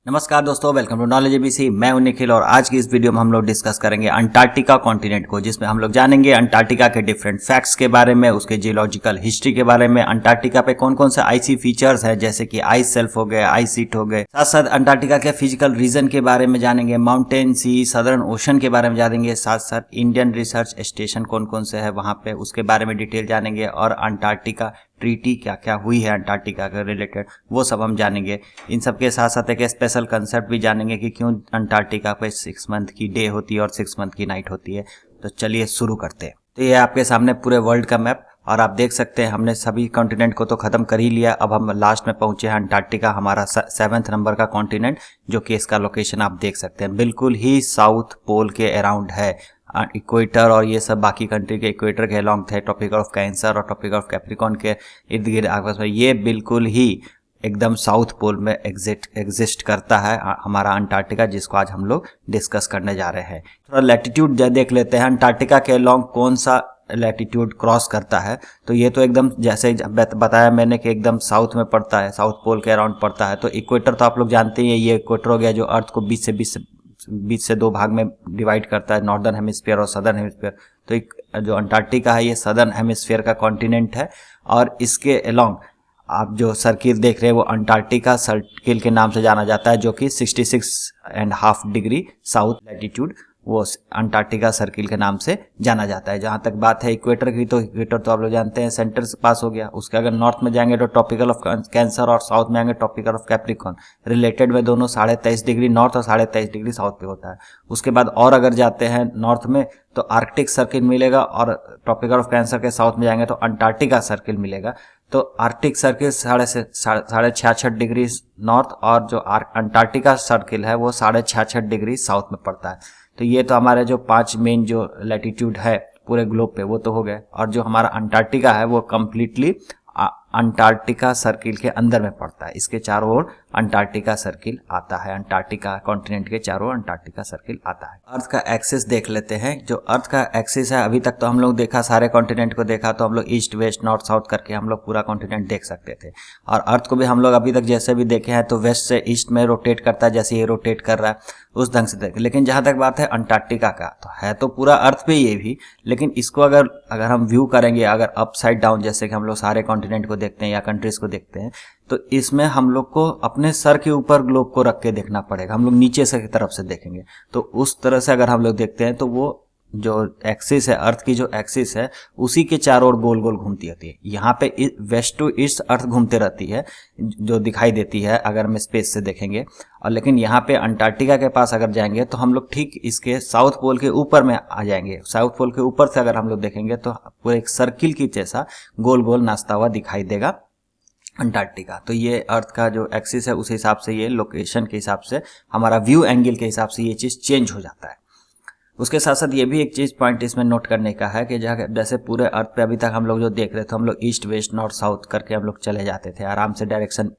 नमस्कार दोस्तों, welcome to knowledge ABC. मैं हूं निखिल और आज की इस वीडियो में हम लोग डिस्कस करेंगे अंटार्कटिका कॉन्टिनेंट को, जिसमें हम लोग जानेंगे अंटार्कटिका के डिफरेंट फैक्ट्स के बारे में, उसके जियोलॉजिकल हिस्ट्री के बारे में, अंटार्कटिका पे कौन कौन से आइसी फीचर्स हैं जैसे कि आइस सेल्फ हो गए, आइस सीट हो गए, साथ साथ अंटार्कटिका के फिजिकल रीजन के बारे में जानेंगे, माउंटेन, सी, सदर्न ओशन के बारे में जानेंगे, साथ साथ इंडियन रिसर्च स्टेशन कौन कौन से है वहां पे उसके बारे में डिटेल जानेंगे, और अंटार्कटिका ट्रीटी क्या क्या हुई है अंटार्कटिका के रिलेटेड वो सब हम जानेंगे। इन सब के साथ साथ एक स्पेशल कंसेप्ट भी जानेंगे कि क्यों अंटार्कटिका पे 6 मंथ की डे होती है और 6 मंथ की नाइट होती है। तो चलिए शुरू करते हैं। तो ये आपके सामने पूरे वर्ल्ड का मैप, और आप देख सकते हैं हमने सभी कॉन्टिनेंट को तो खत्म कर ही लिया। अब हम लास्ट में पहुंचे हैं अंटार्कटिका, हमारा 7th नंबर का कॉन्टिनेंट, जो कि इसका लोकेशन आप देख सकते हैं बिल्कुल ही साउथ पोल के अराउंड है। इक्वेटर और ये सब बाकी कंट्री के इक्वेटर के अलॉन्ग थे, ट्रॉपिक ऑफ कैंसर और ट्रॉपिक ऑफ कैप्रिकॉन के इर्द गिर्द आपस में ये बिल्कुल ही एकदम साउथ पोल में एग्जिस्ट करता है हमारा अंटार्कटिका, जिसको आज हम लोग डिस्कस करने जा रहे हैं। थोड़ा लैटिट्यूड देख लेते हैं, अंटार्कटिका के अलॉन्ग कौन सा लैटिट्यूड क्रॉस करता है। तो ये तो एकदम जैसे बताया मैंने कि एकदम साउथ में पड़ता है, साउथ पोल के अराउंड पड़ता है। तो इक्वेटर तो आप लोग जानते ही हैं, ये इक्वेटर हो गया जो अर्थ को 20 से 2 भाग में डिवाइड करता है, नॉर्दर्न हेमिस्फीयर और सदर्न हेमिस्फीयर। तो एक जो अंटार्कटिका है ये सदर्न हेमिस्फीयर का कॉन्टिनेंट है, और इसके अलोंग आप जो सर्किल देख रहे हैं वो अंटार्कटिका सर्किल के नाम से जाना जाता है, जो कि 66.5 डिग्री साउथ लैटिट्यूड वो अंटार्कटिका सर्किल के नाम से जाना जाता है। जहां तक बात है इक्वेटर की, तो इक्वेटर तो आप लोग जानते हैं सेंटर से पास हो गया। उसके अगर नॉर्थ में जाएंगे तो ट्रॉपिकल ऑफ कैंसर, और साउथ में आएंगे ट्रॉपिकल ऑफ कैप्रिकॉन। रिलेटेड में दोनों 23.5 डिग्री नॉर्थ और 23.5 डिग्री साउथ पे होता है। उसके बाद और अगर जाते हैं नॉर्थ में तो आर्कटिक सर्किल मिलेगा, और ट्रॉपिकल ऑफ कैंसर के साउथ में जाएंगे तो अंटार्कटिका सर्किल मिलेगा। तो आर्कटिक सर्किल 66.5 डिग्री नॉर्थ, और जो अंटार्कटिका सर्किल है वो 66.5 डिग्री साउथ में पड़ता है। तो ये तो हमारे जो 5 मेन जो लैटिट्यूड है पूरे ग्लोब पे वो तो हो गए, और जो हमारा अंटार्कटिका है वो कम्प्लीटली अंटार्कटिका सर्किल के अंदर में पड़ता है। इसके चारों ओर अंटार्कटिका सर्किल आता है, अंटार्कटिका कॉन्टिनेंट के चारों ओर अंटार्कटिका सर्किल आता है। अर्थ का एक्सिस देख लेते हैं। जो अर्थ का एक्सिस है, अभी तक तो हम लोग देखा, सारे कॉन्टिनेंट को देखा, तो हम लोग ईस्ट वेस्ट नॉर्थ साउथ करके हम लोग पूरा कॉन्टिनेंट देख सकते थे। और अर्थ को भी हम लोग अभी तक जैसे भी देखे हैं तो वेस्ट से ईस्ट में रोटेट करता है, जैसे ये रोटेट कर रहा है उस ढंग से देखे। लेकिन जहां तक बात है अंटार्कटिका का, तो है तो पूरा अर्थ पे ये भी, लेकिन इसको अगर हम व्यू करेंगे अगर अपसाइड डाउन, जैसे कि हम लोग सारे कॉन्टिनेंट को देखते हैं या कंट्रीज को देखते हैं, तो इसमें हम लोग को अपने सर के ऊपर ग्लोब को रख के देखना पड़ेगा। हम लोग नीचे से की तरफ से देखेंगे, तो उस तरह से अगर हम लोग देखते हैं तो वो जो एक्सिस है, अर्थ की जो एक्सिस है उसी के चारों ओर गोल गोल घूमती रहती है। यहाँ पे वेस्ट टू ईस्ट अर्थ घूमते रहती है जो दिखाई देती है अगर हम स्पेस से देखेंगे। और लेकिन यहाँ पे अंटार्कटिका के पास अगर जाएंगे तो हम लोग ठीक इसके साउथ पोल के ऊपर में आ जाएंगे। साउथ पोल के ऊपर से अगर हम लोग देखेंगे तो पूरे एक सर्किल की जैसा गोल गोल नाचता हुआ दिखाई देगा अंटार्कटिका। तो ये अर्थ का जो एक्सिस है उस हिसाब से, ये लोकेशन के हिसाब से, हमारा व्यू एंगल के हिसाब से ये चीज़ चेंज हो जाता है। उसके साथ साथ ये भी एक चीज़ पॉइंट इसमें नोट करने का है कि जैसे पूरे अर्थ पे अभी तक हम लोग जो देख रहे थे, हम लोग ईस्ट वेस्ट नॉर्थ साउथ करके हम लोग चले जाते थे, आराम से डायरेक्शन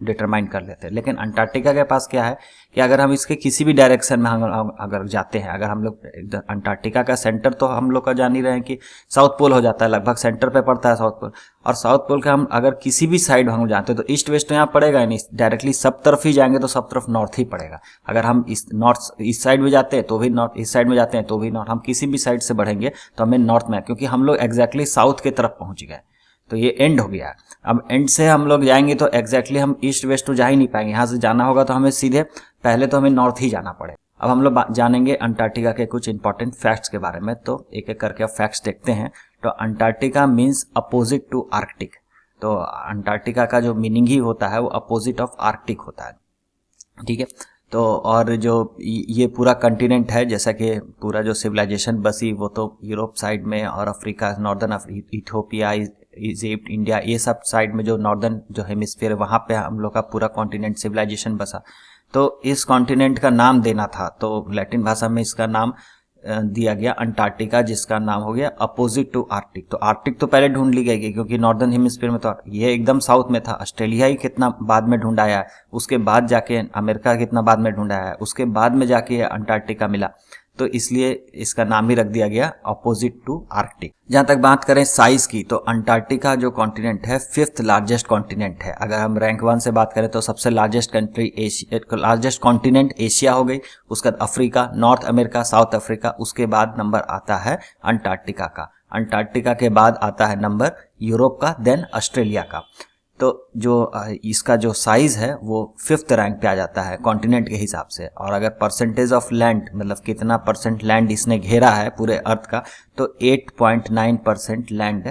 डिटरमाइन कर लेते हैं। लेकिन अंटार्कटिका के पास क्या है कि अगर हम इसके किसी भी डायरेक्शन में अगर जाते हैं, अगर हम लोग अंटार्कटिका का सेंटर तो हम लोग का जान ही रहे हैं कि साउथ पोल हो जाता है, लगभग सेंटर पे पड़ता है साउथ पोल। और साउथ पोल के हम अगर किसी भी साइड हम जाते हैं तो ईस्ट वेस्ट तो यहाँ पड़ेगा ही नहीं, डायरेक्टली सब तरफ ही जाएंगे तो सब तरफ नॉर्थ ही पड़ेगा। अगर हम इस साइड में जाते हैं तो भी नॉर्थ, इस साइड में जाते हैं तो भी नॉर्थ, हम किसी भी साइड से बढ़ेंगे तो हमें नॉर्थ में, क्योंकि हम लोग एग्जैक्टली साउथ की तरफ पहुंच गए। तो ये एंड हो गया। अब एंड से हम लोग जाएंगे तो एग्जैक्टली हम ईस्ट वेस्ट तो जा ही नहीं पाएंगे। यहाँ से जाना होगा तो हमें सीधे पहले तो हमें नॉर्थ ही जाना पड़ेगा। अब हम लोग जानेंगे अंटार्कटिका के कुछ इंपॉर्टेंट फैक्ट्स के बारे में। तो एक एक करके फैक्ट्स देखते हैं। तो Antarctica means opposite to Arctic. तो अंटार्कटिका का जो मीनिंग ही होता है वो अपोजिट ऑफ आर्कटिक होता है, ठीक है। तो और जो ये पूरा कंटिनेंट है, जैसा कि पूरा जो सिविलाइजेशन बसी वो तो यूरोप साइड में, और Africa, northern Ethiopia, Egypt, India, ये सब साइड में जो नॉर्दर्न जो हेमिस्फीयर है वहाँ पे हम लोग का पूरा कॉन्टिनेंट सिविलाइजेशन बसा। तो इस कॉन्टिनेंट का नाम देना था तो लैटिन भाषा में इसका नाम दिया गया अंटार्कटिका, जिसका नाम हो गया अपोजिट टू आर्कटिक। तो आर्कटिक तो पहले ढूंढ ली गई क्योंकि नॉर्दर्न हेमिस्फीयर में तो ये एकदम साउथ में था। ऑस्ट्रेलिया ही कितना बाद में ढूंढा है, उसके बाद जाके अमेरिका कितना बाद में ढूंढा है, उसके बाद में जाके अंटार्कटिका मिला। तो इसलिए इसका नाम ही रख दिया गया अपोजिट टू आर्कटिक। जहां तक बात करें साइज की, तो अंटार्कटिका जो कॉन्टिनेंट है 5th लार्जेस्ट कॉन्टिनेंट है। अगर हम रैंक 1 से बात करें तो सबसे largest country largest continent Asia हो गई, उसके बाद Africa, north America, south Africa, उसके बाद नंबर आता है अंटार्कटिका का। अंटार्कटिका के बाद आता है नंबर यूरोप का, देन ऑस्ट्रेलिया का। तो जो इसका जो साइज है वो 5th रैंक पे आ जाता है कॉन्टिनेंट के हिसाब से। और अगर परसेंटेज ऑफ लैंड, मतलब कितना परसेंट लैंड इसने घेरा है पूरे अर्थ का, तो 8.9% लैंड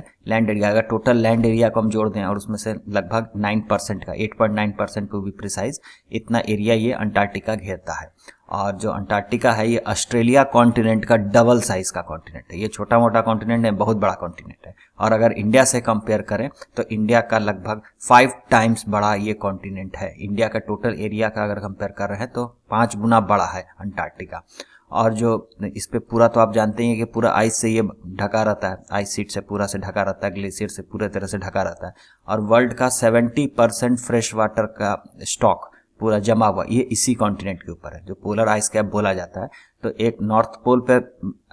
एरिया। अगर टोटल लैंड एरिया को हम जोड़ दें और उसमें से लगभग 9% का, 8.9% टू बी प्रिसाइज, इतना एरिया ये अंटार्कटिका घेरता है। और जो अंटार्कटिका है ये ऑस्ट्रेलिया कॉन्टिनेंट का डबल साइज का कॉन्टिनेंट है। ये छोटा मोटा कॉन्टिनेंट है, बहुत बड़ा कॉन्टिनेंट है। और अगर इंडिया से कंपेयर करें तो इंडिया का लगभग 5 टाइम्स बड़ा ये कॉन्टिनेंट है। इंडिया का टोटल एरिया का अगर कंपेयर कर रहे हैं तो 5 गुना बड़ा है अंटार्कटिका। और जो इस पे पूरा, तो आप जानते हैं कि पूरा आइस से ये ढका रहता है, आइस शीट से पूरा से ढका रहता है, ग्लेशियर से पूरे तरह से ढका रहता है। और वर्ल्ड का 70% फ्रेश वाटर का स्टॉक पूरा जमा हुआ ये इसी कॉन्टिनेंट के ऊपर है, जो पोलर आइस कैप बोला जाता है। तो एक नॉर्थ पोल पे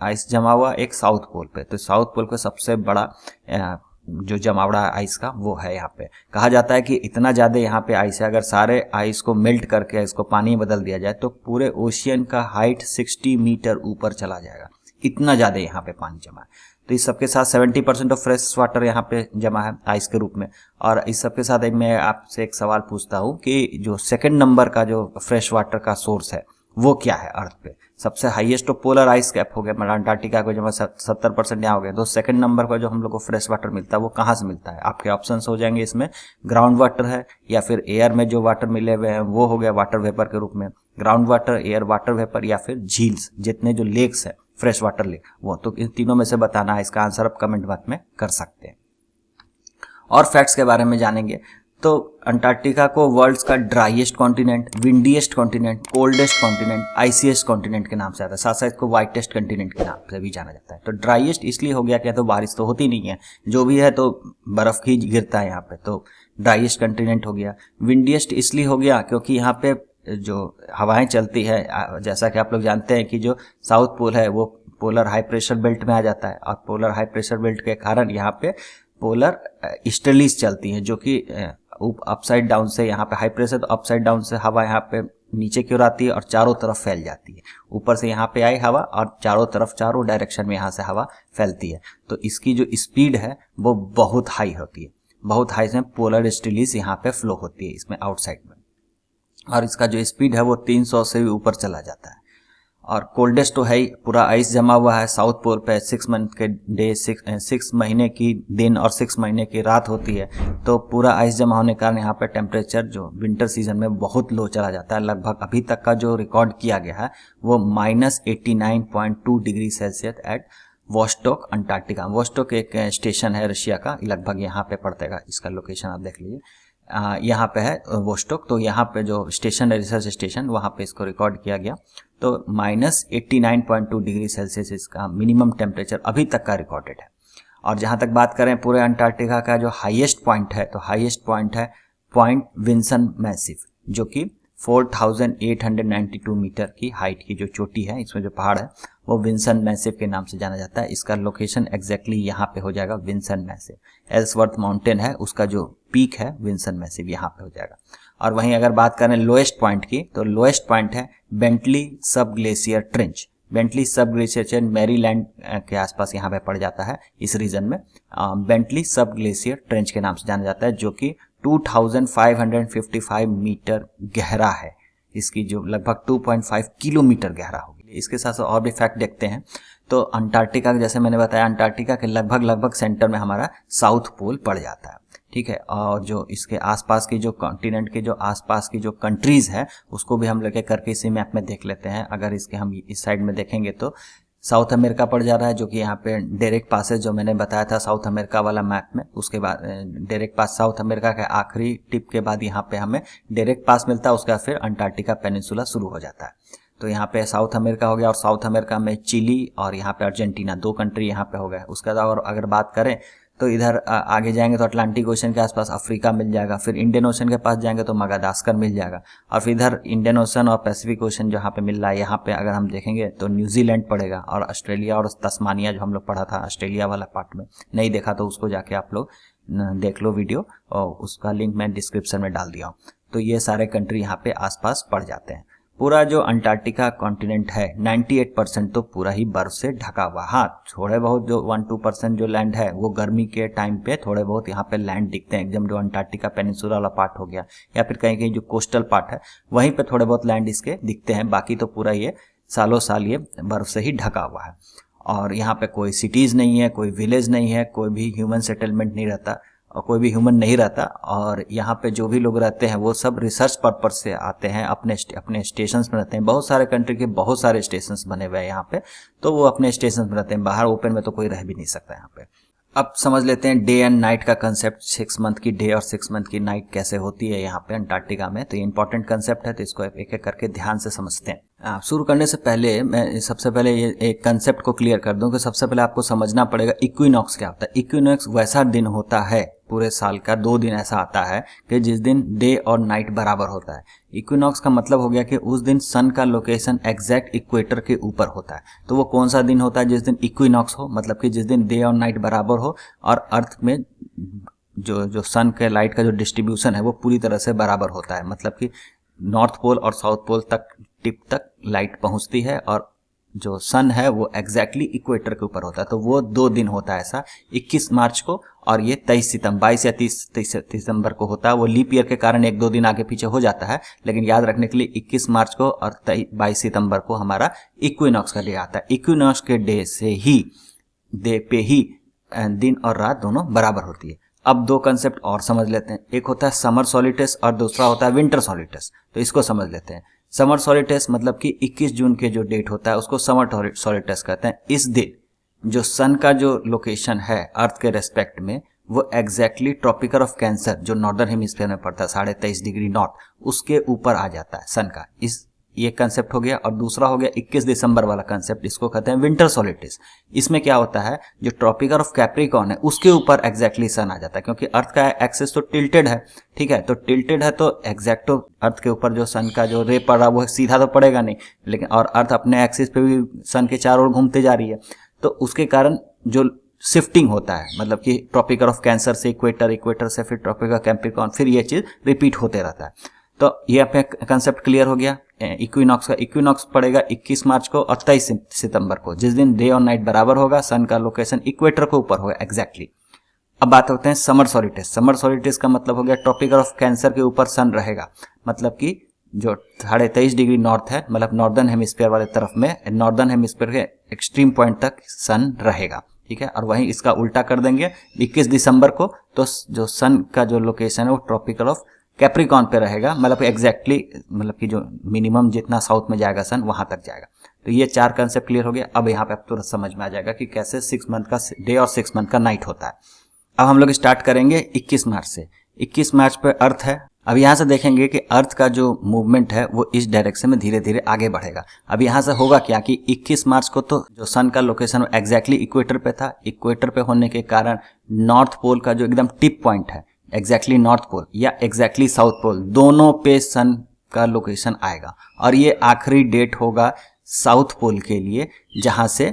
आइस जमा हुआ, एक साउथ पोल पे। तो साउथ पोल पे सबसे बड़ा जो जमावड़ा आइस का वो है यहाँ पे। कहा जाता है कि इतना ज़्यादा यहाँ पे आइस है, अगर सारे आइस को मेल्ट करके इसको पानी में बदल दिया जाए तो पूरे ओशियन का हाइट 60 मीटर ऊपर चला जाएगा। इतना ज़्यादा यहाँ पे पानी जमा है। तो इस सबके साथ 70% ऑफ फ्रेश वाटर यहाँ पे जमा है आइस के रूप में। और इस सबके साथ मैं आपसे एक सवाल पूछता हूँ कि जो सेकंड नंबर का जो फ्रेश वाटर का सोर्स है वो क्या है अर्थ पे। सबसे हाईएस्ट तो पोलर आइस कैप हो गया, मतलब अंटार्कटिका को जब 70% यहाँ हो गया। तो सेकंड नंबर पर जो हम लोग को फ्रेश वाटर मिलता है वो कहाँ से मिलता है? आपके ऑप्शंस हो जाएंगे इसमें, ग्राउंड वाटर है, या फिर एयर में जो वाटर मिले हुए हैं वो हो गया वाटर वेपर के रूप में, ground water, air, water vapour, या फिर झील्स, जितने जो लेक्स है फ्रेश वाटर लेक वो। तो इन तीनों में से बताना है, इसका आंसर आप कमेंट बॉक्स में कर सकते हैं। और फैक्ट्स के बारे में जानेंगे तो अंटार्कटिका को वर्ल्ड्स का driest continent, windiest continent, coldest continent, iciest continent के नाम से आता है। साथ साथ इसको वाइटेस्ट कॉन्टिनेंट के नाम से भी जाना जाता है। तो ड्राइएस्ट इसलिए हो गया कि तो बारिश तो होती नहीं है, जो भी है तो बर्फ ही गिरता है यहाँ पे, तो ड्राइएस्ट कॉन्टिनेंट हो गया। विंडीएस्ट इसलिए हो गया क्योंकि यहाँ पे जो हवाएं चलती है, जैसा कि आप लोग जानते हैं कि जो साउथ पोल है वो पोलर हाई प्रेशर बेल्ट में आ जाता है। और पोलर हाई प्रेशर बेल्ट के कारण यहाँ पे पोलर ईस्टर्लीज चलती हैं, जो कि अपसाइड डाउन से, यहाँ पे हाई प्रेशर तो अपसाइड डाउन से हवा यहाँ पे नीचे की ओर आती है और चारों तरफ फैल जाती है। ऊपर से यहाँ पे आई हवा और चारों तरफ, चारों डायरेक्शन में यहाँ से हवा फैलती है। तो इसकी जो स्पीड है वो बहुत हाई होती है, बहुत हाई से पोलर ईस्टर्लीज यहाँ पे फ्लो होती है इसमें आउटसाइड में। और इसका जो स्पीड है वो 300 से भी ऊपर चला जाता है। और कोल्डेस्ट तो है ही, पूरा आइस जमा हुआ है साउथ पोल पे। 6 मंथ के डे, 6 महीने की दिन और 6 महीने की रात होती है। तो पूरा आइस जमा होने के कारण यहाँ पे टेम्परेचर जो विंटर सीजन में बहुत लो चला जाता है। लगभग अभी तक का जो रिकॉर्ड किया गया है वो -89.2 degree Celsius at Vostok Antarctica. Vostok एक स्टेशन है रशिया का, लगभग यहाँ पे पड़तेगा, इसका लोकेशन आप देख लीजिए, यहाँ पे है वोस्टोक। तो यहाँ पे जो स्टेशन है, रिसर्च स्टेशन, वहाँ पे इसको रिकॉर्ड किया गया। तो -89.2 डिग्री सेल्सियस इसका मिनिमम टेम्परेचर अभी तक का रिकॉर्डेड है। और जहाँ तक बात करें पूरे अंटार्कटिका का जो हाईएस्ट पॉइंट है, तो हाईएस्ट पॉइंट है पॉइंट विंसन मैसिव, जो कि 4892 मीटर की हाइट की जो चोटी है, इसमें जो पहाड़ है वो विंसन मैसिव के नाम से जाना जाता है। इसका लोकेशन एग्जैक्टली यहाँ पे हो जाएगा, विंसन मैसिव। एल्सवर्थ माउंटेन है, उसका जो पीक है विंसन मैसिव, यहाँ पे हो जाएगा। और वहीं अगर बात करें लोएस्ट पॉइंट की, तो लोएस्ट पॉइंट है बेंटली सब ग्लेशियर ट्रेंच। बेंटली सब ग्लेशियर ट्रेंच मैरीलैंड के आसपास यहाँ पे पड़ जाता है, इस रीजन में। बेंटली सब ग्लेशियर ट्रेंच के नाम से जाना जाता है, जो कि 2555 मीटर गहरा है। इसकी जो लगभग 2.5 किलोमीटर गहरा होगी। इसके साथ साथ और भी फैक्ट देखते हैं। तो अंटार्कटिका, जैसे मैंने बताया, अंटार्कटिका के लगभग सेंटर में हमारा साउथ पोल पड़ जाता है, ठीक है। और जो इसके आसपास की जो कॉन्टिनेंट के जो आसपास की जो कंट्रीज है उसको भी हम लेके करके इसी मैप में देख लेते हैं। अगर इसके हम इस साइड में देखेंगे तो साउथ अमेरिका पड़ जा रहा है, जो कि यहाँ पे डायरेक्ट पासेज जो मैंने बताया था साउथ अमेरिका वाला मैप में, उसके बाद डायरेक्ट पास साउथ अमेरिका के आखिरी टिप के बाद यहाँ पे हमें डायरेक्ट पास मिलता है। उसके बाद फिर अंटार्कटिका पेनिनसुला शुरू हो जाता है। तो यहाँ पे साउथ अमेरिका हो गया, और साउथ अमेरिका में चिली और यहाँ पे अर्जेंटीना, 2 कंट्री यहाँ पे हो गए। उसके बाद और अगर बात करें तो इधर आगे जाएंगे तो अटलांटिक ओशन के आसपास अफ्रीका मिल जाएगा, फिर इंडियन ओशन के पास जाएंगे तो मडागास्कर मिल जाएगा, और फिर इधर इंडियन ओशन और पैसिफिक ओशन जहाँ पे मिल रहा है यहाँ पे अगर हम देखेंगे तो न्यूजीलैंड पड़ेगा, और ऑस्ट्रेलिया और तस्मानिया जो हम लोग पढ़ा था ऑस्ट्रेलिया वाला पार्ट में, नहीं देखा तो उसको जाके आप लोग देख लो वीडियो, और उसका लिंक मैं डिस्क्रिप्शन में डाल दिया हूँ। तो ये सारे कंट्री यहाँ पे आसपास पड़ जाते हैं। पूरा जो अंटार्कटिका कॉन्टिनेंट है 98% तो पूरा ही बर्फ से ढका हुआ। हाँ, थोड़े बहुत जो 1-2% जो लैंड है वो गर्मी के टाइम पे थोड़े बहुत यहाँ पे लैंड दिखते हैं, एकदम जो अंटार्कटिका पेनिनसुला वाला पार्ट हो गया, या फिर कहीं कहीं जो कोस्टल पार्ट है वहीं पे थोड़े बहुत लैंड इसके दिखते हैं, बाकी तो पूरा ये सालों साल ये बर्फ से ही ढका हुआ है। और यहाँ पे कोई सिटीज़ नहीं है, कोई विलेज नहीं है, कोई भी ह्यूमन सेटलमेंट नहीं रहता और कोई भी ह्यूमन नहीं रहता, और यहाँ पे जो भी लोग रहते हैं वो सब रिसर्च पर्पज से आते हैं, अपने स्टेशंस में रहते हैं। बहुत सारे कंट्री के बहुत सारे स्टेशंस बने हुए हैं यहाँ पे, तो वो अपने स्टेशंस में रहते हैं, बाहर ओपन में तो कोई रह भी नहीं सकता यहाँ पे। अब समझ लेते हैं डे एंड नाइट का कंसेप्ट, 6 मंथ की डे और 6 मंथ की नाइट कैसे होती है यहाँ पे अंटार्कटिका में। तो ये इंपॉर्टेंट कंसेप्ट है, तो इसको एक एक करके ध्यान से समझते हैं। शुरू करने से पहले मैं सबसे पहले ये एक कंसेप्ट को क्लियर कर दूं कि सबसे पहले आपको समझना पड़ेगा इक्विनॉक्स क्या होता है। इक्विनॉक्स वैसा दिन होता है पूरे साल का, 2 दिन ऐसा आता है कि जिस दिन डे और नाइट बराबर होता है। इक्विनॉक्स का मतलब हो गया कि उस दिन सन का लोकेशन एग्जैक्ट इक्वेटर के ऊपर होता है। तो वो कौन सा दिन होता है जिस दिन इक्विनॉक्स हो, मतलब कि जिस दिन डे और नाइट बराबर हो और अर्थ में जो सन के लाइट का जो डिस्ट्रीब्यूशन है वो पूरी तरह से बराबर होता है, मतलब कि नॉर्थ पोल और साउथ पोल तक टिप तक लाइट पहुंचती है और जो सन है वो एग्जैक्टली इक्वेटर के ऊपर होता है। तो वो 2 दिन होता है ऐसा, 21 मार्च को और ये 23 सितंबर 22 या 30 दिसंबर को होता है। वो लीप ईयर के कारण 1-2 दिन आगे पीछे हो जाता है, लेकिन याद रखने के लिए 21 मार्च को और 22 सितंबर को हमारा इक्विनॉक्स का डे आता है। इक्विनॉक्स के डे से ही डे पे ही दिन और रात दोनों बराबर होती है। अब 2 कंसेप्ट और समझ लेते हैं, एक होता है समर सॉलिस्टिस और दूसरा होता है विंटर सॉलिस्टिस। तो इसको समझ लेते हैं। समर सॉलिस्टिस मतलब कि 21 जून के जो डेट होता है उसको समर सॉलिस्टिस कहते हैं। इस दिन जो सन का जो लोकेशन है अर्थ के रेस्पेक्ट में वो एग्जैक्टली ट्रॉपिकल ऑफ कैंसर जो नॉर्दर्न हेमिस्फीयर में पड़ता है 23.5 डिग्री नॉर्थ, उसके ऊपर आ जाता है सन का। ये कंसेप्ट हो गया। और दूसरा हो गया 21 दिसंबर वाला कंसेप्ट, इसको कहते हैं विंटर सॉलिस्टिस। इसमें क्या होता है, जो ट्रॉपिकल ऑफ कैप्रिकॉर्न है उसके ऊपर एग्जैक्टली सन आ जाता है, क्योंकि अर्थ का एक्सिस तो टिल्टेड है, ठीक है। तो टिल्टेड है तो एग्जैक्ट अर्थ के ऊपर जो सन का जो रे पड़ रहा है वो सीधा तो पड़ेगा नहीं, लेकिन और अर्थ अपने एक्सिस पे भी सन के चारों ओर घूमते जा रही है, तो उसके कारण जो शिफ्टिंग होता है, मतलब कि ट्रॉपिकल ऑफ कैंसर से इक्वेटर, इक्वेटर से फिर ट्रॉपिकल ऑफ कैप्रिकॉर्न, फिर ये चीज रिपीट होते रहता है। तो ये अपने कंसेप्ट क्लियर हो गया इक्विनॉक्स का। इक्विनॉक्स पड़ेगा 21 मार्च को और 23 सितंबर को, जिस दिन डे और नाइट बराबर होगा, सन का लोकेशन इक्वेटर के ऊपर होगा एग्जैक्टली। अब बात करते हैं समर सॉलिस्टिस। समर सॉलिस्टिस का मतलब हो गया ट्रॉपिकल ऑफ कैंसर के ऊपर सन रहेगा, मतलब कि जो 23.5 डिग्री नॉर्थ है, मतलब नॉर्दर्न हेमिस्फीयर वाले तरफ में, नॉर्दर्न हेमिस्फीयर के एक्सट्रीम पॉइंट तक सन रहेगा, ठीक है। और वहीं इसका उल्टा कर देंगे 21 दिसंबर को, तो जो सन का जो लोकेशन है वो ट्रॉपिकल ऑफ कैप्रिकॉर्न पे रहेगा, मतलब एग्जैक्टली, मतलब कि जो मिनिमम जितना साउथ में जाएगा सन वहां तक जाएगा। तो ये 4 कंसेप्ट क्लियर हो गया। अब यहाँ पे आप तुरंत समझ में आ जाएगा कि कैसे 6 मंथ का डे और 6 मंथ का नाइट होता है। अब हम लोग स्टार्ट करेंगे 21 मार्च से। 21 मार्च पे अर्थ है। अब यहाँ से देखेंगे कि अर्थ का जो मूवमेंट है वो इस डायरेक्शन में धीरे धीरे आगे बढ़ेगा। अब यहाँ से होगा क्या कि 21 मार्च को तो जो सन का लोकेशन एग्जैक्टली इक्वेटर पे था, इक्वेटर पे होने के कारण नॉर्थ पोल का जो एकदम टिप पॉइंट है, एग्जैक्टली नॉर्थ पोल या एग्जैक्टली साउथ पोल, दोनों पे सन का लोकेशन आएगा। और ये आखिरी डेट होगा साउथ पोल के लिए जहां से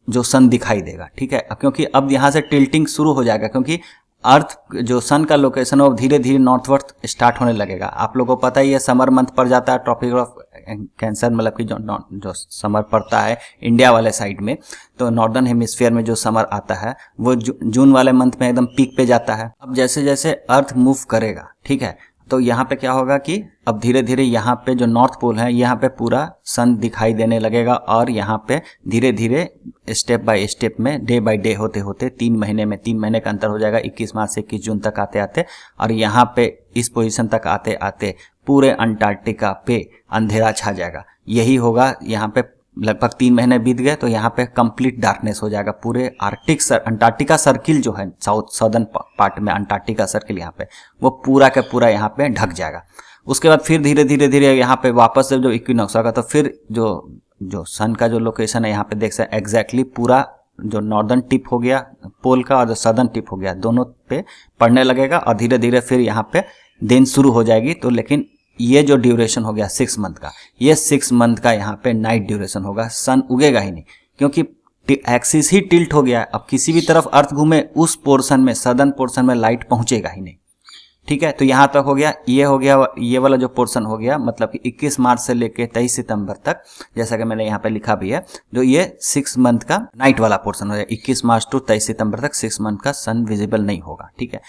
जो सन दिखाई देगा, ठीक है। क्योंकि अब यहां से टिल्टिंग शुरू हो जाएगा, क्योंकि अर्थ जो सन का लोकेशन है वो धीरे धीरे नॉर्थवर्ड स्टार्ट होने लगेगा। आप लोगों को पता ही है समर मंथ पड़ जाता है ट्रॉपिकल ऑफ कैंसर, मतलब कि जो समर पड़ता है इंडिया वाले साइड में, तो नॉर्दर्न हेमिस्फीयर में जो समर आता है वो जून वाले मंथ में एकदम पीक पे जाता है। अब जैसे जैसे अर्थ मूव करेगा, ठीक है, तो यहाँ पे क्या होगा कि अब धीरे धीरे यहाँ पे जो नॉर्थ पोल है यहाँ पे पूरा सन दिखाई देने लगेगा, और यहाँ पे धीरे धीरे स्टेप बाय स्टेप में डे बाय डे होते होते 3 महीने का अंतर हो जाएगा 21 मार्च से 21 जून तक आते आते, और यहाँ पे इस पोजीशन तक आते आते पूरे अंटार्कटिका पे अंधेरा छा जाएगा। यही होगा, यहाँ पे लगभग 3 महीने बीत गए तो यहाँ पे कंप्लीट डार्कनेस हो जाएगा। पूरे अंटार्कटिका सर्किल जो है साउदर्न पार्ट में अंटार्कटिका सर्किल यहाँ पे वो पूरा का पूरा यहाँ पे ढक जाएगा। उसके बाद फिर धीरे धीरे यहाँ पे वापस जब जो इक्विनॉक्स होगा तो फिर जो सन का जो लोकेशन है यहाँ पे देख सकते एग्जैक्टली पूरा जो नॉर्दर्न टिप हो गया पोल का और जो सदर्न टिप हो गया, दोनों पे पड़ने लगेगा और धीरे धीरे फिर यहाँ पे दिन शुरू हो जाएगी। तो लेकिन ये जो ड्यूरेशन हो गया 6 मंथ का, ये 6 मंथ का यहाँ पे नाइट ड्यूरेशन होगा, सन उगेगा ही नहीं, क्योंकि एक्सिस ही टिल्ट हो गया। अब किसी भी तरफ अर्थ घूमे उस पोर्शन में, सदर्न पोर्शन में लाइट पहुंचेगा ही नहीं, ठीक है। तो यहाँ तक हो गया, ये वाला जो पोर्शन हो गया, मतलब कि 21 मार्च से लेके 23 सितंबर तक, जैसा कि मैंने यहाँ पे लिखा भी है, जो ये 6 मंथ का नाइट वाला पोर्शन हो गया। 21 मार्च टू 23 सितंबर तक 6 मंथ का सन विजिबल नहीं होगा, ठीक है।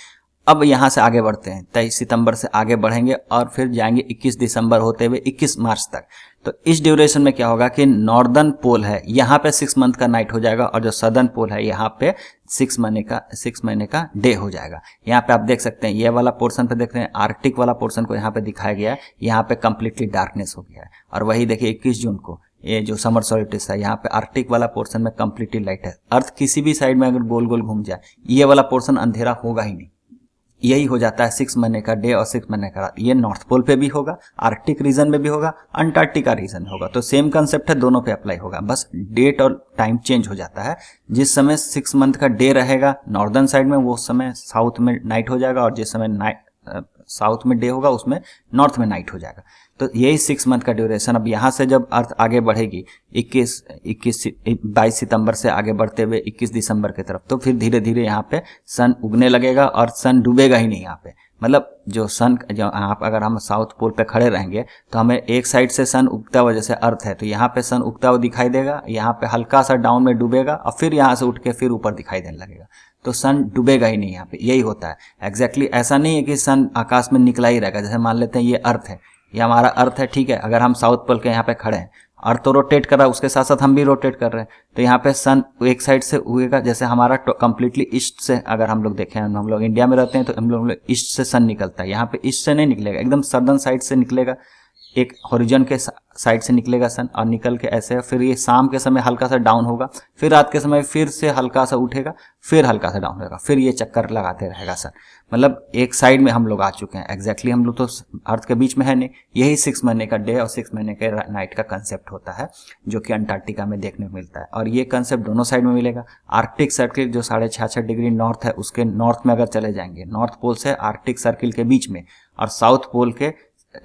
अब यहाँ से आगे बढ़ते हैं, 23 सितंबर से आगे बढ़ेंगे और फिर जाएंगे 21 दिसंबर होते हुए 21 मार्च तक। तो इस ड्यूरेशन में क्या होगा कि नॉर्दर्न पोल है यहाँ पे 6 मंथ का नाइट हो जाएगा और जो सदर्न पोल है यहाँ पे 6 महीने का डे हो जाएगा। यहाँ पे आप देख सकते हैं, ये वाला पोर्शन पे देख रहे हैं, आर्कटिक वाला पोर्शन को यहाँ पे दिखाया गया है, यहाँ पे कंप्लीटली डार्कनेस हो गया है। और वही देखिए 21 जून को ये जो समर सॉलिस्टिस है, यहाँ पे आर्कटिक वाला पोर्शन में कंप्लीटली लाइट है। अर्थ किसी भी साइड में अगर गोल गोल घूम जाए, ये वाला पोर्शन अंधेरा होगा ही नहीं। यही हो जाता है 6 महीने का डे और 6 महीने का रात। ये नॉर्थ पोल पे भी होगा, आर्कटिक रीजन में भी होगा, अंटार्कटिका रीजन में होगा। तो सेम कंसेप्ट है, दोनों पे अप्लाई होगा, बस डेट और टाइम चेंज हो जाता है। जिस समय 6 मंथ का डे रहेगा नॉर्दर्न साइड में, वो समय साउथ में नाइट हो जाएगा, और जिस समय साउथ में डे होगा उसमें नॉर्थ में नाइट हो जाएगा। तो यही 6 मंथ का ड्यूरेशन। अब यहाँ से जब अर्थ आगे बढ़ेगी 22 सितंबर से आगे बढ़ते हुए 21 दिसंबर की तरफ, तो फिर धीरे धीरे यहाँ पे सन उगने लगेगा और सन डूबेगा ही नहीं यहाँ पे। मतलब जो सन, जो आप अगर हम साउथ पोल पे खड़े रहेंगे तो हमें एक साइड से सन उगता हुआ, जैसे अर्थ है तो यहाँ पे सन उगता हुआ दिखाई देगा, यहाँ पे हल्का सा डाउन में डूबेगा और फिर यहाँ से उठ के फिर ऊपर दिखाई देने लगेगा। तो सन डूबेगा ही नहीं यहाँ पे, यही होता है एग्जैक्टली। ऐसा नहीं है कि सन आकाश में निकला ही रहेगा। जैसे मान लेते हैं ये अर्थ है, ये हमारा अर्थ है, ठीक है। अगर हम साउथ पोल के यहाँ पे खड़े हैं, अर्थ तो रोटेट कर रहा है, उसके साथ साथ हम भी रोटेट कर रहे हैं, तो यहाँ पे सन एक साइड से उगेगा। जैसे हमारा कंप्लीटली ईस्ट से अगर हम लोग देखें, हम लोग इंडिया में रहते हैं तो हम लोग ईस्ट से सन निकलता है, यहाँ पे ईस्ट से नहीं निकलेगा, एकदम सदर्न साइड से निकलेगा, एक हॉरिजॉन के साइड से निकलेगा सन, और निकल के ऐसे फिर ये शाम के समय हल्का सा डाउन होगा, फिर रात के समय फिर से हल्का सा उठेगा, फिर हल्का सा डाउन होगा, फिर ये चक्कर लगाते रहेगा सन। मतलब एक साइड में हम लोग आ चुके हैं एग्जैक्टली, हम लोग तो अर्थ के बीच में है नहीं। यही 6 महीने का डे और 6 महीने के नाइट का कंसेप्ट होता है, जो कि अंटार्कटिका में देखने को मिलता है। और ये कंसेप्ट दोनों साइड में मिलेगा। आर्कटिक सर्किल जो 66.5 डिग्री नॉर्थ है, उसके नॉर्थ में अगर चले जाएंगे, नॉर्थ पोल से आर्कटिक सर्किल के बीच में, और साउथ पोल के